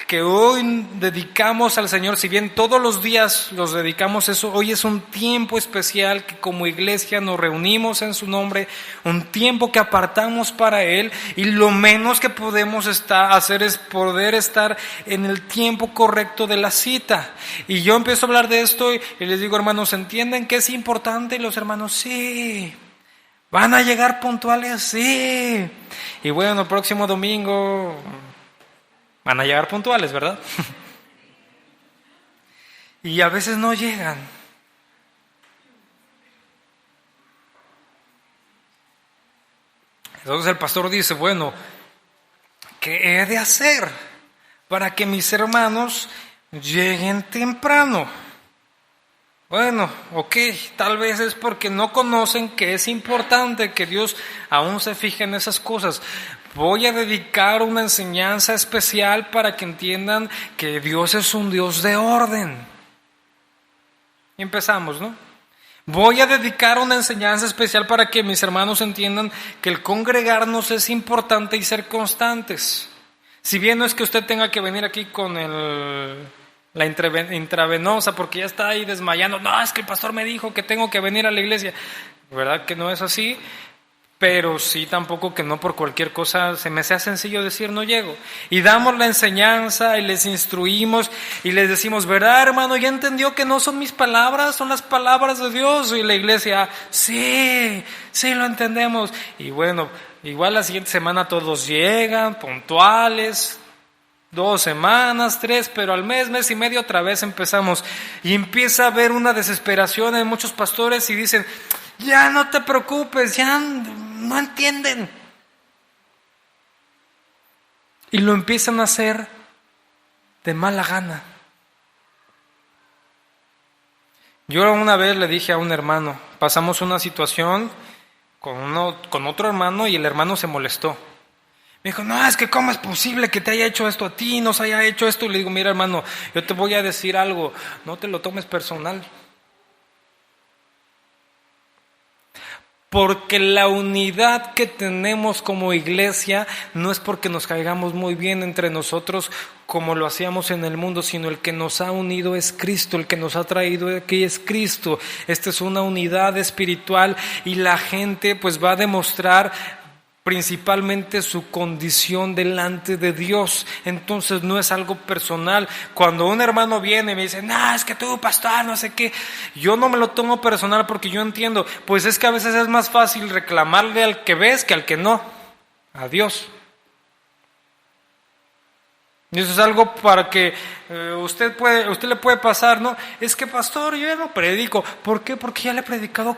que hoy dedicamos al Señor. Si bien todos los días los dedicamos eso, hoy es un tiempo especial que como iglesia nos reunimos en su nombre, un tiempo que apartamos para Él, y lo menos que podemos hacer es poder estar en el tiempo correcto de la cita. Y yo empiezo a hablar de esto y les digo, hermanos, ¿entienden que es importante? Y los hermanos, sí. ¿Van a llegar puntuales? Sí. Y bueno, el próximo domingo van a llegar puntuales, ¿verdad? Y a veces no llegan. Entonces el pastor dice, bueno, ¿qué he de hacer para que mis hermanos lleguen temprano? Bueno, ok, tal vez es porque no conocen que es importante que Dios aún se fije en esas cosas. Voy a dedicar una enseñanza especial para que entiendan que Dios es un Dios de orden. Y empezamos, ¿no? Voy a dedicar una enseñanza especial para que mis hermanos entiendan que el congregarnos es importante y ser constantes. Si bien no es que usted tenga que venir aquí con la intravenosa porque ya está ahí desmayando. No, es que el pastor me dijo que tengo que venir a la iglesia. ¿Verdad que no es así? Pero sí tampoco que no por cualquier cosa se me sea sencillo decir no llego. Y damos la enseñanza y les instruimos y les decimos, ¿verdad, hermano? ¿Ya entendió que no son mis palabras, son las palabras de Dios? Y la iglesia, sí, lo entendemos. Y bueno, igual la siguiente semana todos llegan, puntuales, 2 semanas, 3, pero al mes y medio otra vez empezamos. Y empieza a haber una desesperación en muchos pastores y dicen, ya no te preocupes, ya no entienden. Y lo empiezan a hacer de mala gana. Yo una vez le dije a un hermano, pasamos una situación con otro hermano y el hermano se molestó. Me dijo, no, es que cómo es posible que te haya hecho esto a ti, nos haya hecho esto. Y le digo, mira hermano, yo te voy a decir algo, no te lo tomes personal. Porque la unidad que tenemos como iglesia no es porque nos caigamos muy bien entre nosotros como lo hacíamos en el mundo, sino el que nos ha unido es Cristo, el que nos ha traído aquí es Cristo. Esta es una unidad espiritual y la gente pues va a demostrar principalmente su condición delante de Dios. Entonces no es algo personal. Cuando un hermano viene y me dice, no, es que tú, pastor, no sé qué, yo no me lo tomo personal porque yo entiendo, pues es que a veces es más fácil reclamarle al que ves que al que no, a Dios. Y eso es algo para que usted le puede pasar, ¿no? Es que pastor, yo ya no predico. ¿Por qué? Porque ya le he predicado,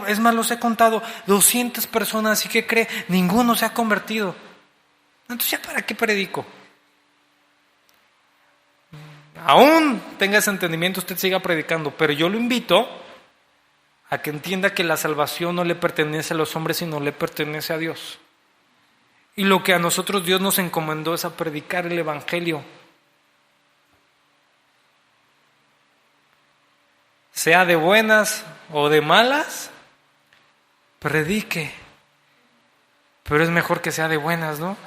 es más, los he contado 200 personas y ¿qué cree? Ninguno se ha convertido. Entonces, ¿ya para qué predico? Aún tenga ese entendimiento, usted siga predicando, pero yo lo invito a que entienda que la salvación no le pertenece a los hombres, sino le pertenece a Dios. Y lo que a nosotros Dios nos encomendó es a predicar el Evangelio. Sea de buenas o de malas, predique. Pero es mejor que sea de buenas, ¿no?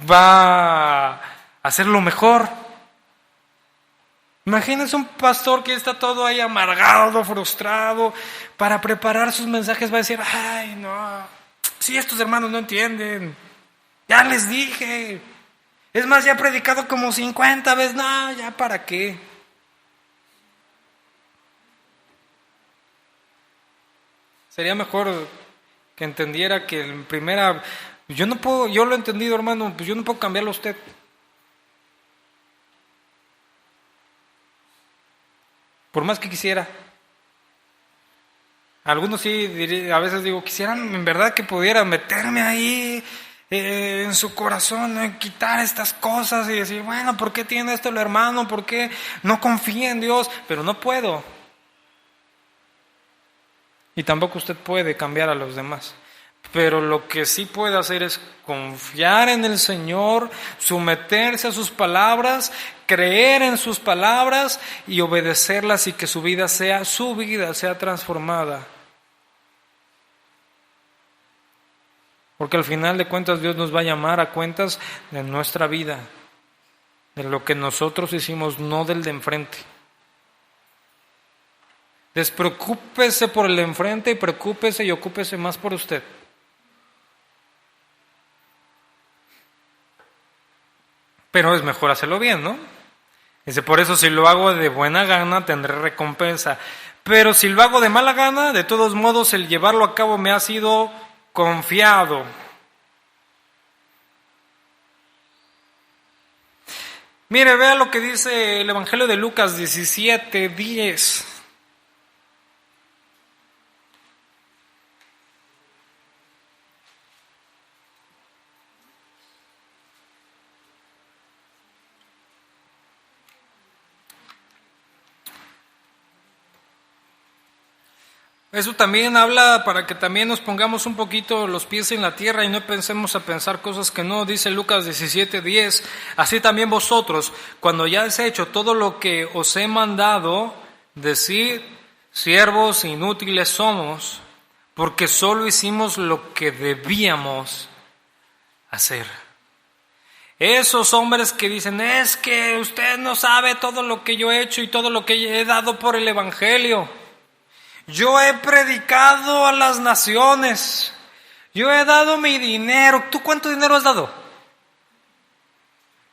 Va a hacerlo mejor. Imagínense un pastor que está todo ahí amargado, frustrado, para preparar sus mensajes va a decir, ay, no, si estos hermanos no entienden, ya les dije, es más, ya he predicado como 50 veces, no, ya para qué. Sería mejor que entendiera que en primera, yo lo he entendido, hermano, pues yo no puedo cambiarlo a usted. Por más que quisiera. Algunos sí, a veces digo, quisieran en verdad que pudiera meterme ahí en su corazón, quitar estas cosas y decir, bueno, ¿por qué tiene esto el hermano? ¿Por qué no confía en Dios? Pero no puedo. Y tampoco usted puede cambiar a los demás. Pero lo que sí puede hacer es confiar en el Señor, someterse a sus palabras, creer en sus palabras y obedecerlas y que su vida sea transformada. Porque al final de cuentas Dios nos va a llamar a cuentas de nuestra vida, de lo que nosotros hicimos, no del de enfrente. Despreocúpese por el de enfrente y preocúpese y ocúpese más por usted. Pero es mejor hacerlo bien, ¿no? Dice, por eso si lo hago de buena gana tendré recompensa. Pero si lo hago de mala gana, de todos modos el llevarlo a cabo me ha sido confiado. Mire, vea lo que dice el Evangelio de Lucas 17:10. Eso también habla para que también nos pongamos un poquito los pies en la tierra y no pensemos a pensar cosas que no. Dice Lucas 17:10, así también vosotros, cuando ya hayáis hecho todo lo que os he mandado, decid, siervos inútiles somos, porque solo hicimos lo que debíamos hacer. Esos hombres que dicen, es que usted no sabe todo lo que yo he hecho y todo lo que he dado por el Evangelio. Yo he predicado a las naciones. Yo he dado mi dinero. ¿Tú cuánto dinero has dado?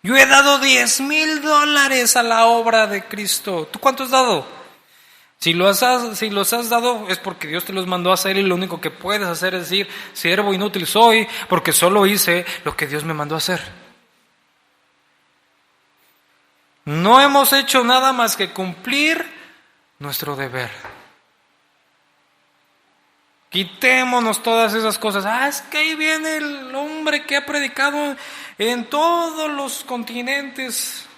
Yo he dado $10,000 a la obra de Cristo. ¿Tú cuánto has dado? Si los has dado es porque Dios te los mandó a hacer y lo único que puedes hacer es decir, siervo inútil soy, porque solo hice lo que Dios me mandó a hacer. No hemos hecho nada más que cumplir nuestro deber. Quitémonos todas esas cosas. Es que ahí viene el hombre que ha predicado en todos los continentes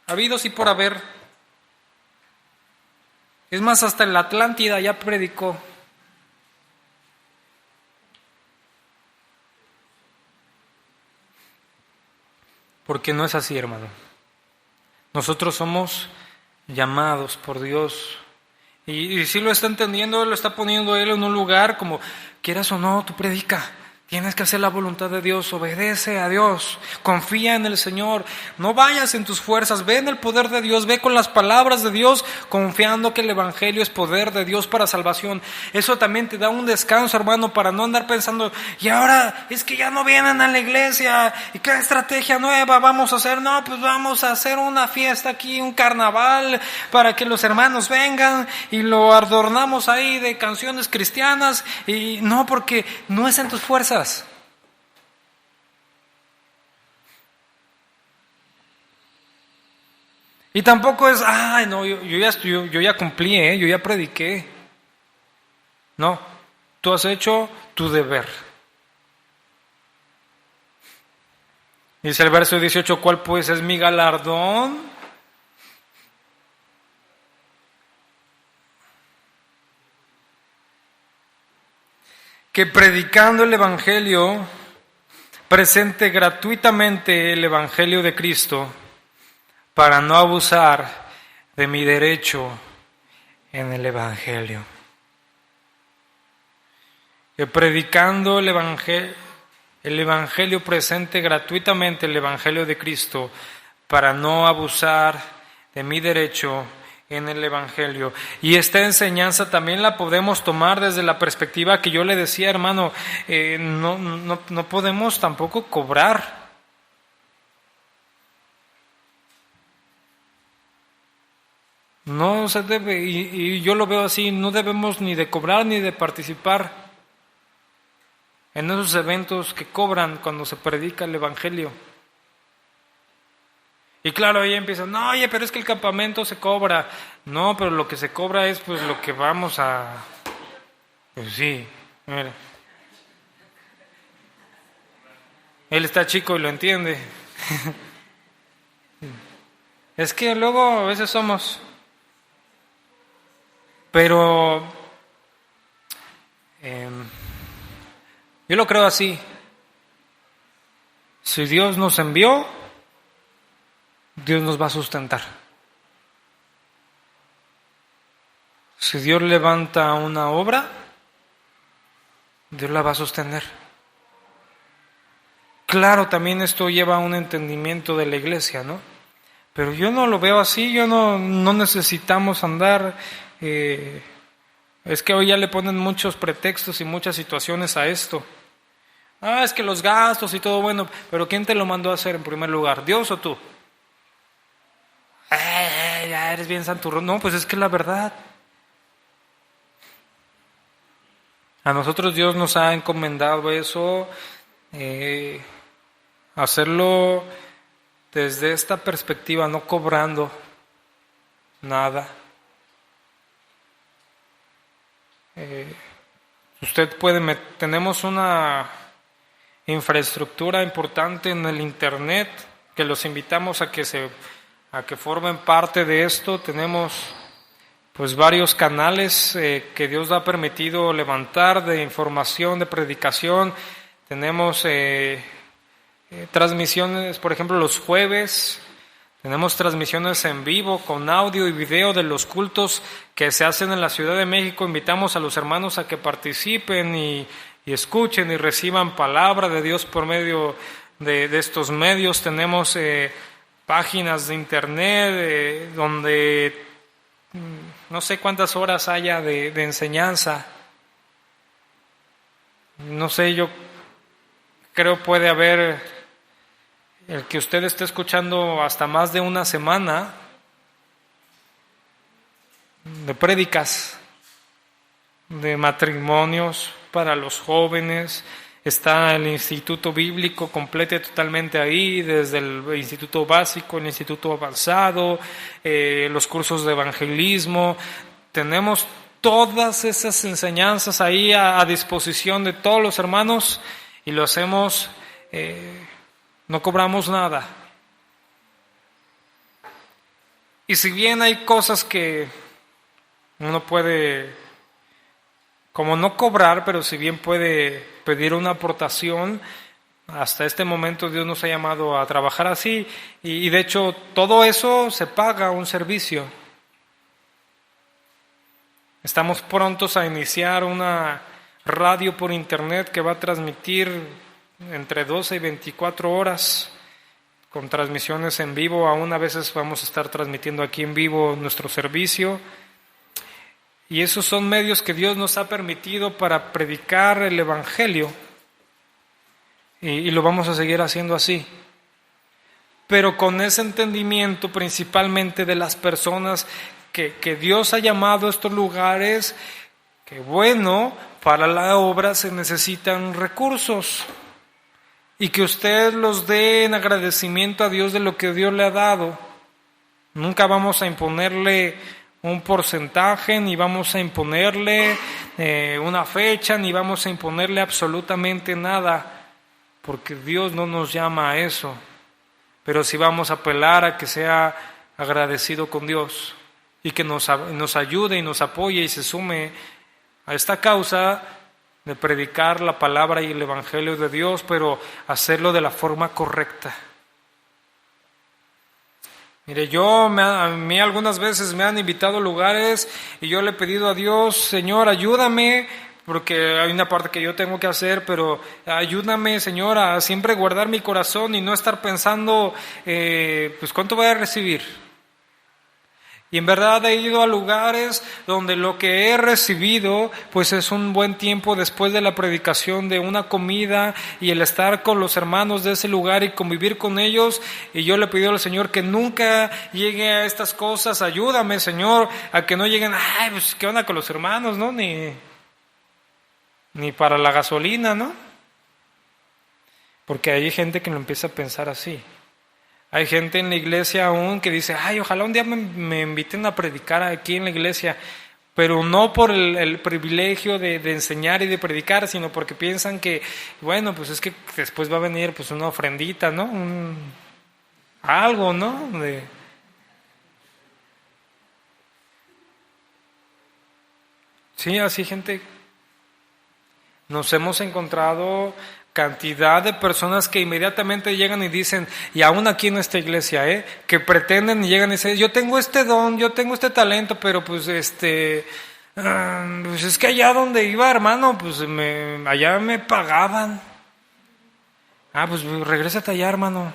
habidos y por haber. Es más, hasta en la Atlántida ya predicó. Porque no es así, hermano. Nosotros somos llamados por Dios. Y si lo está entendiendo, lo está poniendo Él en un lugar como, quieras o no, tú predica. Tienes que hacer la voluntad de Dios, obedece a Dios, confía en el Señor, no vayas en tus fuerzas, ve en el poder de Dios, ve con las palabras de Dios, confiando que el Evangelio es poder de Dios para salvación. Eso también te da un descanso, hermano, para no andar pensando, y ahora es que ya no vienen a la iglesia, y qué estrategia nueva vamos a hacer. No, pues vamos a hacer una fiesta aquí, un carnaval, para que los hermanos vengan, y lo adornamos ahí de canciones cristianas, y no, porque no es en tus fuerzas. Y tampoco es, no, yo ya cumplí, yo ya prediqué. No, tú has hecho tu deber. Dice el verso 18, ¿cuál pues es mi galardón? Que predicando el Evangelio, presente gratuitamente el Evangelio de Cristo, para no abusar de mi derecho en el Evangelio. Que predicando el Evangelio presente gratuitamente el Evangelio de Cristo, para no abusar de mi derecho en el Evangelio. Y esta enseñanza también la podemos tomar desde la perspectiva que yo le decía, hermano, no podemos tampoco cobrar. No se debe, y yo lo veo así, no debemos ni de cobrar ni de participar en esos eventos que cobran cuando se predica el Evangelio. Y claro, ahí empiezan, no, oye, pero es que el campamento se cobra. No, pero lo que se cobra es pues lo que vamos a Pues sí, mira. Él está chico y lo entiende. Es que luego a veces somos. Pero yo lo creo así. Si Dios nos envió, Dios nos va a sustentar. Si Dios levanta una obra, Dios la va a sostener. Claro, también esto lleva a un entendimiento de la iglesia, ¿no? Pero yo no lo veo así, no necesitamos andar. Es que hoy ya le ponen muchos pretextos y muchas situaciones a esto. Es que los gastos y todo bueno, pero ¿quién te lo mandó a hacer en primer lugar? ¿Dios o tú? Ya eres bien santurrón. No, pues es que es la verdad. A nosotros Dios nos ha encomendado eso, hacerlo desde esta perspectiva, no cobrando nada. Usted puede tenemos una infraestructura importante en el internet que los invitamos a que formen parte de esto. Tenemos pues varios canales que Dios ha permitido levantar de información, de predicación. Tenemos transmisiones, por ejemplo, los jueves. Tenemos transmisiones en vivo con audio y video de los cultos que se hacen en la Ciudad de México. Invitamos a los hermanos a que participen y escuchen y reciban palabra de Dios por medio de estos medios. Tenemos páginas de internet donde no sé cuántas horas haya de enseñanza. No sé, yo creo puede haber el que usted esté escuchando hasta más de una semana de prédicas, de matrimonios para los jóvenes. Está el Instituto Bíblico completo y totalmente ahí, desde el Instituto Básico, el Instituto Avanzado, los cursos de evangelismo. Tenemos todas esas enseñanzas ahí a disposición de todos los hermanos y lo hacemos, no cobramos nada. Y si bien hay cosas que uno puede, como no cobrar, pero si bien puede pedir una aportación, hasta este momento Dios nos ha llamado a trabajar así y de hecho todo eso se paga un servicio. Estamos prontos a iniciar una radio por internet que va a transmitir entre 12 y 24 horas con transmisiones en vivo. Aún a veces vamos a estar transmitiendo aquí en vivo nuestro servicio. Y esos son medios que Dios nos ha permitido para predicar el Evangelio. Y lo vamos a seguir haciendo así. Pero con ese entendimiento principalmente de las personas que Dios ha llamado a estos lugares, que bueno, para la obra se necesitan recursos. Y que usted los dé en agradecimiento a Dios de lo que Dios le ha dado. Nunca vamos a imponerle un porcentaje, ni vamos a imponerle una fecha, ni vamos a imponerle absolutamente nada, porque Dios no nos llama a eso. Pero sí vamos a apelar a que sea agradecido con Dios y que nos ayude y nos apoye y se sume a esta causa de predicar la palabra y el Evangelio de Dios, pero hacerlo de la forma correcta. Mire, a mí algunas veces me han invitado a lugares y yo le he pedido a Dios, Señor, ayúdame, porque hay una parte que yo tengo que hacer, pero ayúdame, Señor, a siempre guardar mi corazón y no estar pensando, pues, ¿cuánto voy a recibir? Y en verdad he ido a lugares donde lo que he recibido pues es un buen tiempo después de la predicación de una comida y el estar con los hermanos de ese lugar y convivir con ellos. Y yo le pido al Señor que nunca llegue a estas cosas. Ayúdame, Señor, a que no lleguen, pues qué onda con los hermanos, ¿no? Ni para la gasolina, ¿no? Porque hay gente que lo empieza a pensar así. Hay gente en la iglesia aún que dice, ojalá un día me inviten a predicar aquí en la iglesia. pero no por el privilegio de enseñar y de predicar, sino porque piensan que, bueno, pues es que después va a venir pues una ofrendita, ¿no? Algo, ¿no? Sí, así gente. Nos hemos encontrado cantidad de personas que inmediatamente llegan y dicen, y aún aquí en esta iglesia, que pretenden y llegan y dicen, yo tengo este don, yo tengo este talento, pero pues pues es que allá donde iba, hermano, pues allá me pagaban. Ah, pues regrésate allá, hermano.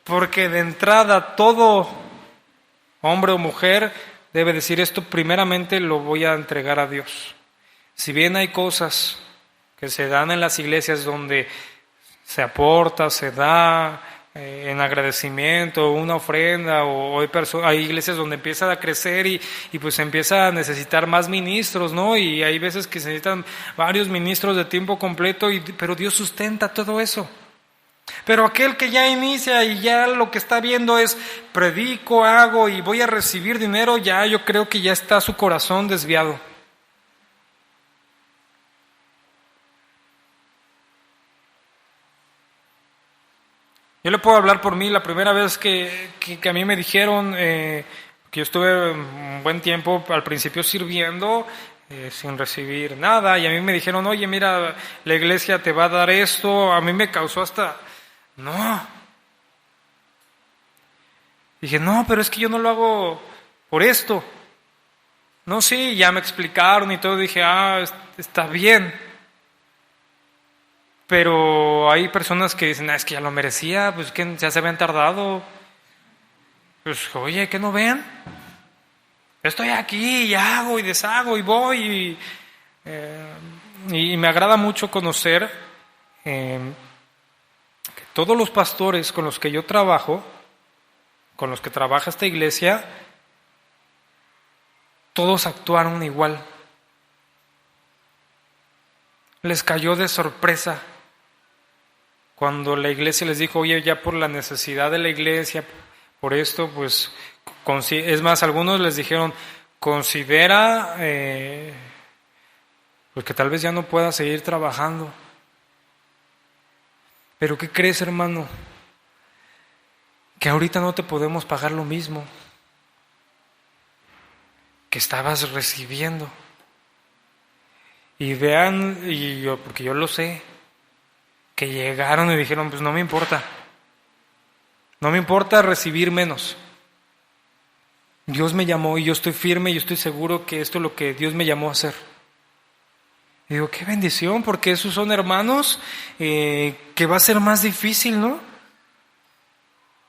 Porque de entrada todo hombre o mujer debe decir esto, primeramente lo voy a entregar a Dios. Si bien hay cosas que se dan en las iglesias donde se aporta, se da en agradecimiento, una ofrenda, o hay iglesias donde empieza a crecer y pues empieza a necesitar más ministros, ¿no? Y hay veces que se necesitan varios ministros de tiempo completo, pero Dios sustenta todo eso. Pero aquel que ya inicia y ya lo que está viendo es predico, hago y voy a recibir dinero, ya yo creo que ya está su corazón desviado. Yo le puedo hablar por mí. La primera vez que a mí me dijeron que yo estuve un buen tiempo al principio sirviendo sin recibir nada, y a mí me dijeron, oye, mira, la iglesia te va a dar esto, a mí me causó hasta... No. Dije, no, pero es que yo no lo hago por esto. No, sí, ya me explicaron y todo, dije, está bien. Pero hay personas que dicen, es que ya lo merecía, pues que ya se habían tardado. Pues, oye, ¿que no ven? Estoy aquí y hago y deshago y voy. Y me agrada mucho conocer que todos los pastores con los que yo trabajo, con los que trabaja esta iglesia, todos actuaron igual. Les cayó de sorpresa cuando la iglesia les dijo, oye, ya por la necesidad de la iglesia, por esto, pues, es más, algunos les dijeron, considera pues que tal vez ya no pueda seguir trabajando. Pero ¿qué crees, hermano? Que ahorita no te podemos pagar lo mismo que estabas recibiendo. Y vean, porque yo lo sé, que llegaron y dijeron, pues no me importa. No me importa recibir menos. Dios me llamó y yo estoy firme y yo estoy seguro que esto es lo que Dios me llamó a hacer. Y digo, qué bendición, porque esos son hermanos que va a ser más difícil, ¿no?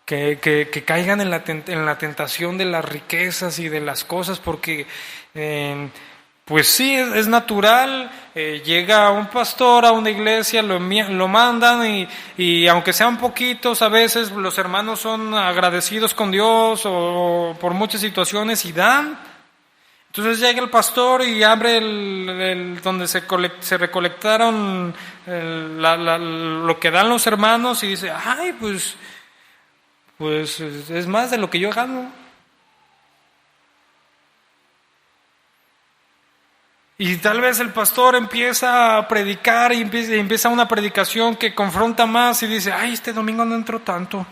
Que caigan en la tentación de las riquezas y de las cosas, porque pues sí, es natural, llega un pastor a una iglesia, lo mandan y aunque sean poquitos, a veces los hermanos son agradecidos con Dios o por muchas situaciones y dan. Entonces llega el pastor y abre donde se recolectaron lo que dan los hermanos y dice, ay, pues es más de lo que yo gano. Y tal vez el pastor empieza a predicar y empieza una predicación que confronta más y dice, ay, este domingo no entró tanto.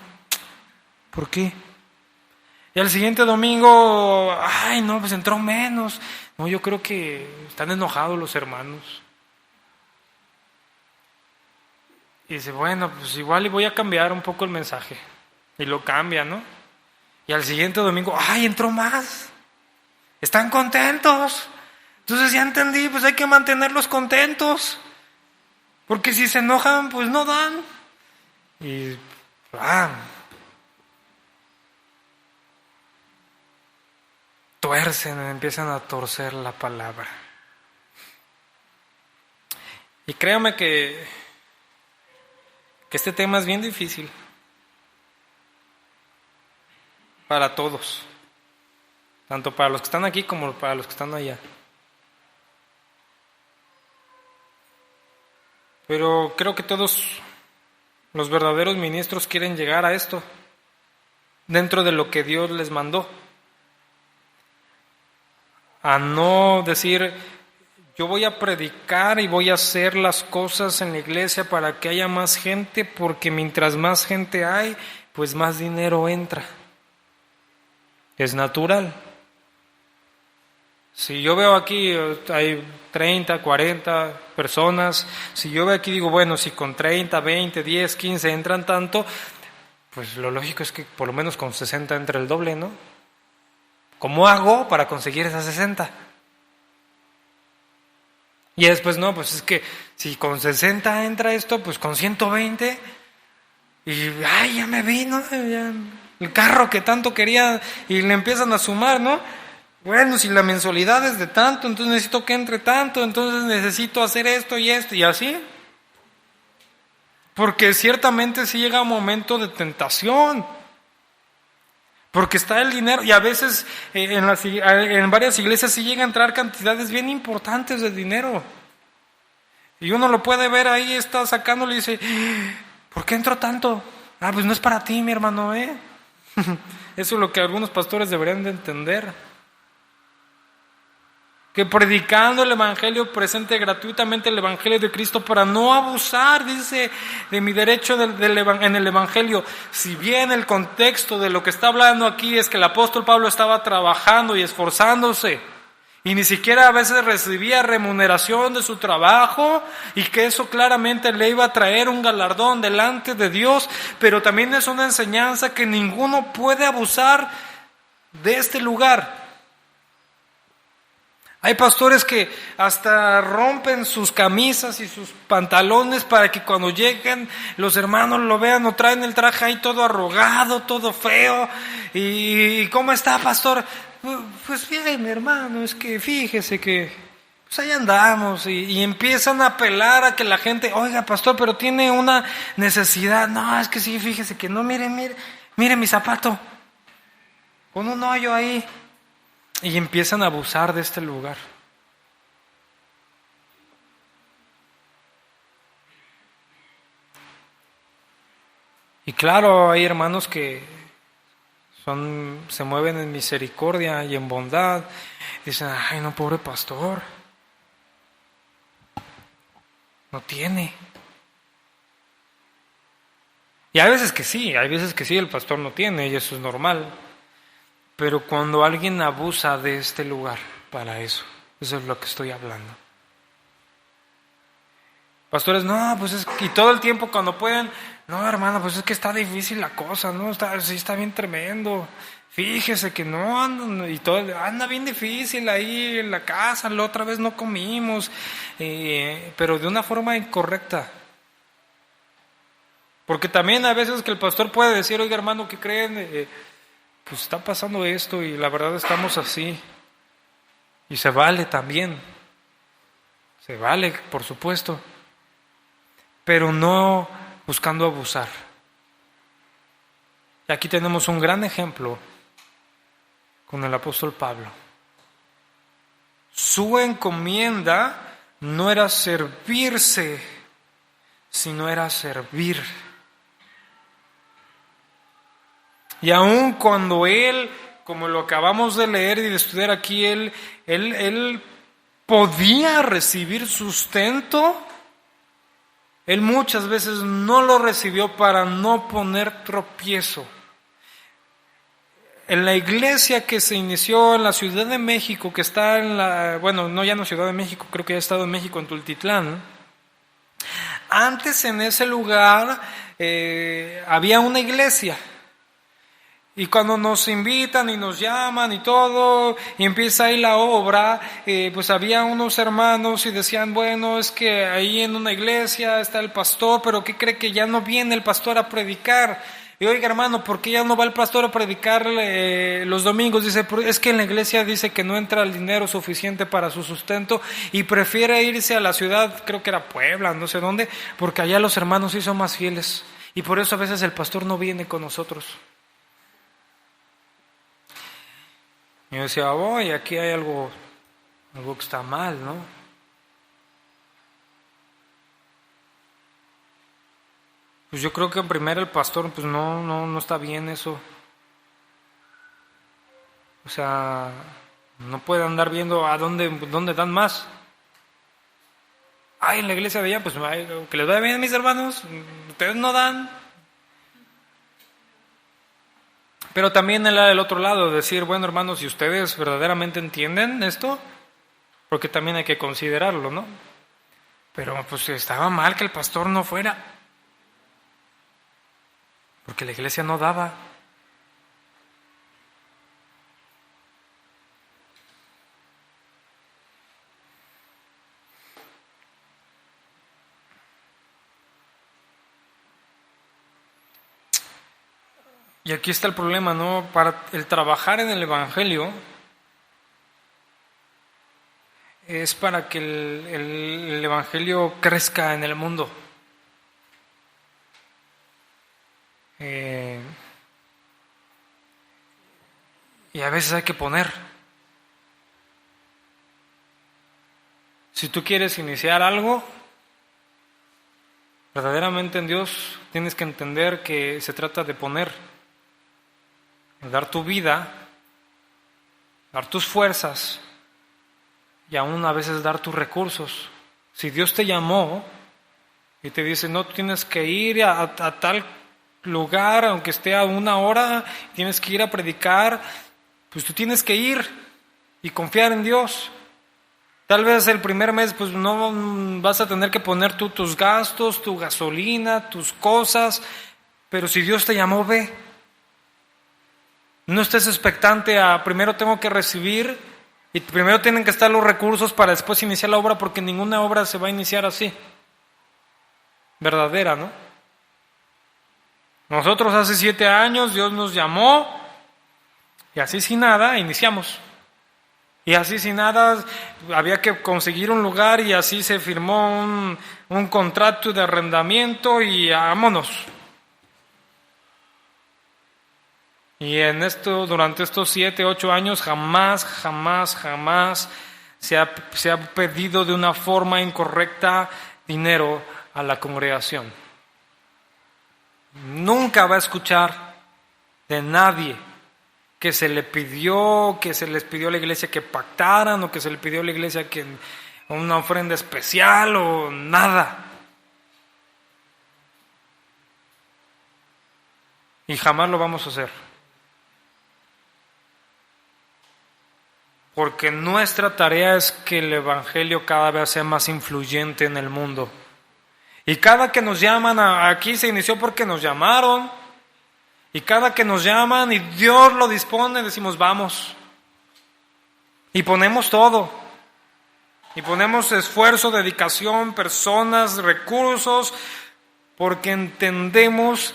¿Por qué? Y al siguiente domingo, ay, no, pues entró menos. No, yo creo que están enojados los hermanos. Y dice, bueno, pues igual y voy a cambiar un poco el mensaje. Y lo cambia, ¿no? Y al siguiente domingo, ¡ay, entró más! ¡Están contentos! Entonces ya entendí, pues hay que mantenerlos contentos. Porque si se enojan, pues no dan. Y tuercen, empiezan a torcer la palabra. Y créame que este tema es bien difícil. Para todos, tanto para los que están aquí como para los que están allá. Pero creo que todos los verdaderos ministros quieren llegar a esto, dentro de lo que Dios les mandó. A no decir, yo voy a predicar y voy a hacer las cosas en la iglesia para que haya más gente, porque mientras más gente hay, pues más dinero entra. Es natural. Si yo veo aquí, hay 30, 40 personas, si yo veo aquí, digo, bueno, si con 30, 20, 10, 15 entran tanto, pues lo lógico es que por lo menos con 60 entre el doble, ¿no? ¿Cómo hago para conseguir esas 60? Y después, no, pues es que si con 60 entra esto, pues con 120, y ay, ya me vino, ya, el carro que tanto quería, y le empiezan a sumar, ¿no? Bueno, si la mensualidad es de tanto, entonces necesito que entre tanto, entonces necesito hacer esto, y así. Porque ciertamente sí llega un momento de tentación. Porque está el dinero, y a veces en varias iglesias sí llega a entrar cantidades bien importantes de dinero. Y uno lo puede ver ahí, está sacándole y dice, ¿por qué entró tanto? Ah, pues no es para ti, mi hermano, ¿eh? Eso es lo que algunos pastores deberían de entender. Que predicando el Evangelio presente gratuitamente el Evangelio de Cristo para no abusar, dice, de mi derecho en el Evangelio. Si bien el contexto de lo que está hablando aquí es que el apóstol Pablo estaba trabajando y esforzándose y ni siquiera a veces recibía remuneración de su trabajo y que eso claramente le iba a traer un galardón delante de Dios, pero también es una enseñanza que ninguno puede abusar de este lugar. Hay pastores que hasta rompen sus camisas y sus pantalones para que cuando lleguen los hermanos lo vean, o traen el traje ahí todo arrugado, todo feo. ¿Y cómo está, pastor? Pues bien, hermano, es que fíjese que pues ahí andamos. Y empiezan a apelar a que la gente, oiga, pastor, pero tiene una necesidad. No, es que sí, fíjese que no, mire mi zapato, con un hoyo ahí. Y empiezan a abusar de este lugar. Y claro, hay hermanos que se mueven en misericordia y en bondad. Dicen, ay, no, pobre pastor, no tiene. Y hay veces que sí, el pastor no tiene, y eso es normal. Pero cuando alguien abusa de este lugar para eso es lo que estoy hablando. Pastores, no, pues es que, y todo el tiempo cuando pueden, no, hermano, pues es que está difícil la cosa, ¿no? Sí, está bien tremendo. Fíjese que no anda, y todo, anda bien difícil ahí en la casa, la otra vez no comimos, pero de una forma incorrecta. Porque también a veces que el pastor puede decir, oiga, hermano, ¿qué creen? Pues está pasando esto y la verdad estamos así. Y se vale también. Se vale, por supuesto. Pero no buscando abusar. Y aquí tenemos un gran ejemplo con el apóstol Pablo. Su encomienda no era servirse, sino era servir. Y aun cuando él, como lo acabamos de leer y de estudiar aquí, él podía recibir sustento, él muchas veces no lo recibió para no poner tropiezo. En la iglesia que se inició en la Ciudad de México, que está no ya no Ciudad de México, creo que ya ha estado en México, en Tultitlán. Antes en ese lugar había una iglesia. Y cuando nos invitan y nos llaman y todo, y empieza ahí la obra, pues había unos hermanos y decían, bueno, es que ahí en una iglesia está el pastor, pero ¿qué cree que ya no viene el pastor a predicar? Y oiga, hermano, ¿por qué ya no va el pastor a predicar los domingos? Dice, es que en la iglesia dice que no entra el dinero suficiente para su sustento y prefiere irse a la ciudad, creo que era Puebla, no sé dónde, porque allá los hermanos sí son más fieles. Y por eso a veces el pastor no viene con nosotros. Y yo decía, aquí hay algo que está mal, ¿no? Pues yo creo que en primera el pastor, pues no está bien eso. O sea, no puede andar viendo a dónde dan más. Ay, en la iglesia de allá, pues que les vaya bien, mis hermanos, ustedes no dan. Pero también el otro lado, decir, bueno, hermanos, si ustedes verdaderamente entienden esto, porque también hay que considerarlo, ¿no? Pero pues estaba mal que el pastor no fuera, porque la iglesia no daba. Y aquí está el problema, ¿no? Para el trabajar en el Evangelio es para que el Evangelio crezca en el mundo. Y a veces hay que poner. Si tú quieres iniciar algo, verdaderamente en Dios tienes que entender que se trata de poner, dar tu vida, dar tus fuerzas y aún a veces dar tus recursos. Si Dios te llamó y te dice, no, tienes que ir a tal lugar, aunque esté a 1 hora, tienes que ir a predicar, pues tú tienes que ir y confiar en Dios. Tal vez el primer mes pues no vas a tener que poner tú tus gastos, tu gasolina, tus cosas, pero si Dios te llamó, ve. No estés expectante a primero tengo que recibir y primero tienen que estar los recursos para después iniciar la obra, porque ninguna obra se va a iniciar así. Verdadera, ¿no? Nosotros hace 7 años Dios nos llamó y así sin nada iniciamos. Y así sin nada había que conseguir un lugar y así se firmó un contrato de arrendamiento y vámonos. Y durante estos 7, 8 años jamás se ha pedido de una forma incorrecta dinero a la congregación. Nunca va a escuchar de nadie que se les pidió a la iglesia que pactaran o que se le pidió a la iglesia que una ofrenda especial o nada. Y jamás lo vamos a hacer. Porque nuestra tarea es que el Evangelio cada vez sea más influyente en el mundo. Y cada que nos llaman, aquí se inició porque nos llamaron. Y cada que nos llaman y Dios lo dispone, decimos vamos. Y ponemos todo. Y ponemos esfuerzo, dedicación, personas, recursos, porque entendemos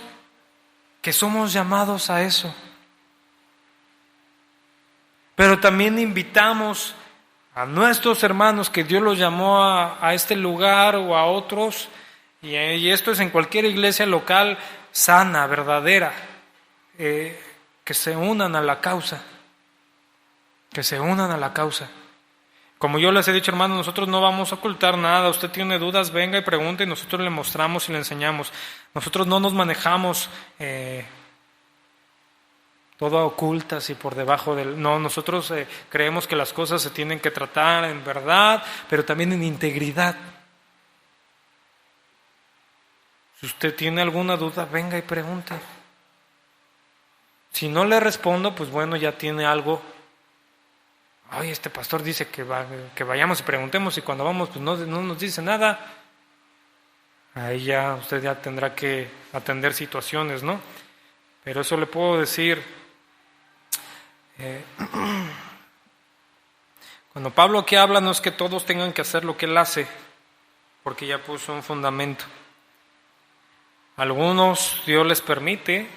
que somos llamados a eso. Pero también invitamos a nuestros hermanos que Dios los llamó a este lugar o a otros, y esto es en cualquier iglesia local sana, verdadera, que se unan a la causa, Como yo les he dicho, hermanos, nosotros no vamos a ocultar nada. Usted tiene dudas, venga y pregunte y nosotros le mostramos y le enseñamos. Nosotros no nos manejamos todo a ocultas y por debajo del... No, nosotros creemos que las cosas se tienen que tratar en verdad, pero también en integridad. Si usted tiene alguna duda, venga y pregunte. Si no le respondo, pues bueno, ya tiene algo. Ay, este pastor dice que vayamos y preguntemos, y cuando vamos, pues no nos dice nada. Ahí ya usted ya tendrá que atender situaciones, ¿no? Pero eso le puedo decir. Cuando Pablo aquí habla, no es que todos tengan que hacer lo que él hace, porque ya puso un fundamento. Algunos Dios les permite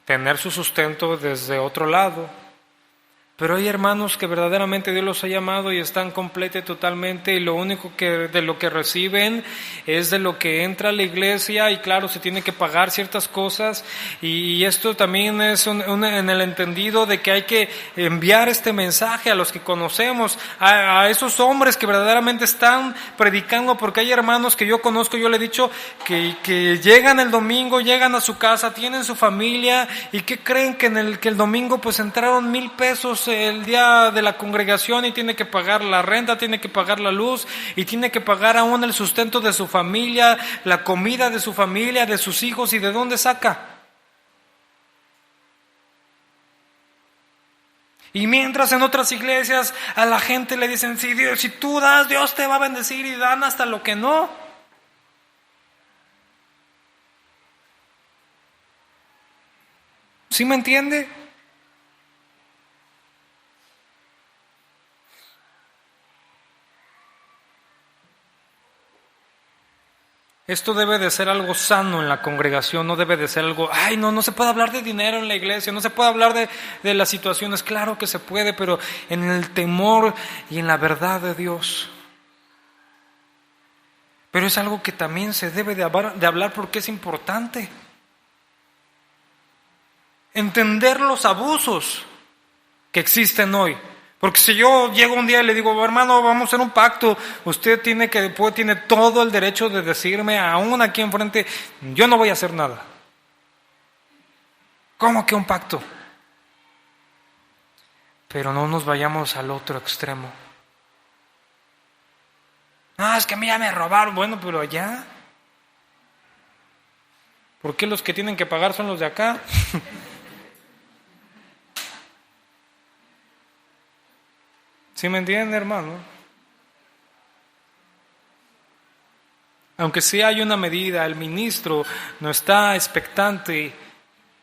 tener su sustento desde otro lado. Pero hay hermanos que verdaderamente Dios los ha llamado y están completa y totalmente, y lo único que de lo que reciben es de lo que entra a la iglesia, y claro, se tiene que pagar ciertas cosas, y esto también es en el entendido de que hay que enviar este mensaje a los que conocemos, a esos hombres que verdaderamente están predicando, porque hay hermanos que yo conozco, yo le he dicho que llegan el domingo, llegan a su casa, tienen su familia, y que creen que que el domingo pues entraron 1,000 pesos el día de la congregación, y tiene que pagar la renta, tiene que pagar la luz, y tiene que pagar aún el sustento de su familia, la comida de su familia, de sus hijos. ¿Y de dónde saca? Y mientras en otras iglesias a la gente le dicen, si tú das, Dios te va a bendecir, y dan hasta lo que no. ¿Sí me entiende? Esto debe de ser algo sano en la congregación, no debe de ser algo, no se puede hablar de dinero en la iglesia, no se puede hablar de las situaciones. Claro que se puede, pero en el temor y en la verdad de Dios. Pero es algo que también se debe de hablar porque es importante. Entender los abusos que existen hoy. Porque si yo llego un día y le digo, hermano, vamos a hacer un pacto, usted tiene todo el derecho de decirme, aún aquí enfrente, yo no voy a hacer nada. ¿Cómo que un pacto? Pero no nos vayamos al otro extremo. Es que a mí ya me robaron. Bueno, pero allá, ¿por qué los que tienen que pagar son los de acá? ¿Sí me entiende, hermano? Aunque sí hay una medida, el ministro no está expectante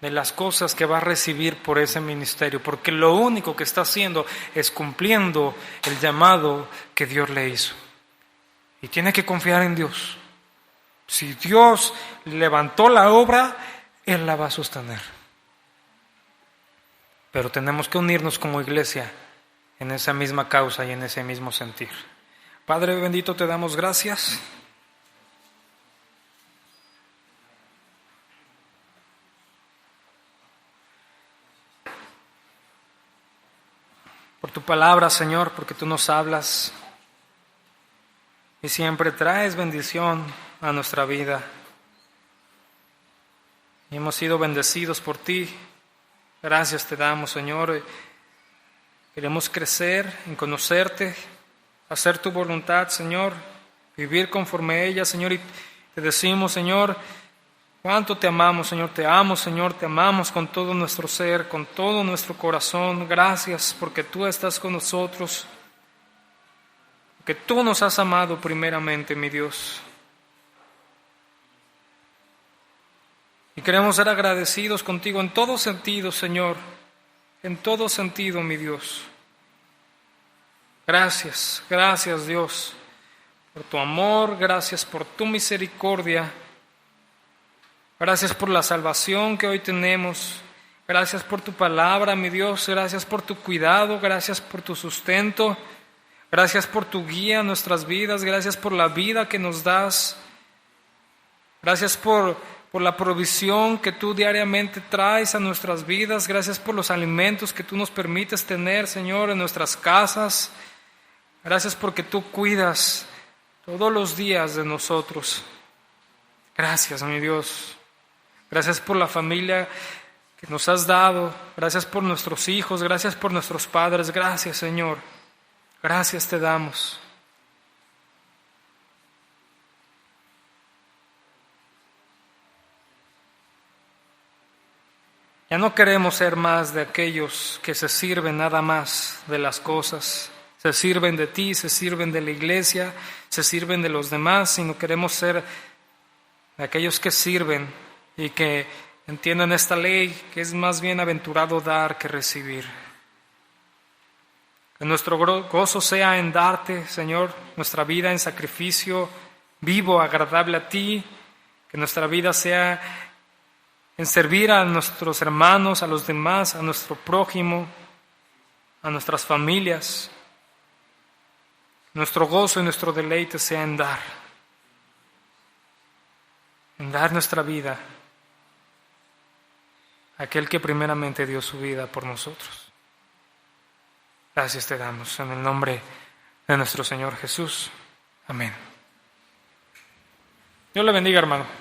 de las cosas que va a recibir por ese ministerio, porque lo único que está haciendo es cumpliendo el llamado que Dios le hizo. Y tiene que confiar en Dios. Si Dios levantó la obra, Él la va a sostener. Pero tenemos que unirnos como iglesia en esa misma causa y en ese mismo sentir. Padre bendito, te damos gracias. Por tu palabra, Señor, porque tú nos hablas y siempre traes bendición a nuestra vida. Y hemos sido bendecidos por ti. Gracias te damos, Señor. Queremos crecer en conocerte, hacer tu voluntad, Señor, vivir conforme a ella, Señor, y te decimos, Señor, cuánto te amamos, Señor, te amo, Señor, te amamos con todo nuestro ser, con todo nuestro corazón. Gracias porque tú estás con nosotros, porque tú nos has amado primeramente, mi Dios. Y queremos ser agradecidos contigo en todo sentido, Señor, en todo sentido, mi Dios. Gracias, gracias, Dios, por tu amor, gracias por tu misericordia, gracias por la salvación que hoy tenemos, gracias por tu palabra, mi Dios, gracias por tu cuidado, gracias por tu sustento, gracias por tu guía en nuestras vidas, gracias por la vida que nos das, gracias por la provisión que tú diariamente traes a nuestras vidas. Gracias por los alimentos que tú nos permites tener, Señor, en nuestras casas. Gracias porque tú cuidas todos los días de nosotros. Gracias, mi Dios. Gracias por la familia que nos has dado. Gracias por nuestros hijos. Gracias por nuestros padres. Gracias, Señor. Gracias te damos. Ya no queremos ser más de aquellos que se sirven nada más de las cosas, se sirven de ti, se sirven de la iglesia, se sirven de los demás, sino queremos ser de aquellos que sirven y que entiendan esta ley, que es más bienaventurado dar que recibir. Que nuestro gozo sea en darte, Señor, nuestra vida en sacrificio vivo, agradable a ti, que nuestra vida sea en servir a nuestros hermanos, a los demás, a nuestro prójimo. a nuestras familias. Nuestro gozo y nuestro deleite sea en dar nuestra vida a aquel que primeramente dio su vida por nosotros. Gracias te damos en el nombre de nuestro Señor Jesús. Amén. Dios le bendiga, hermano.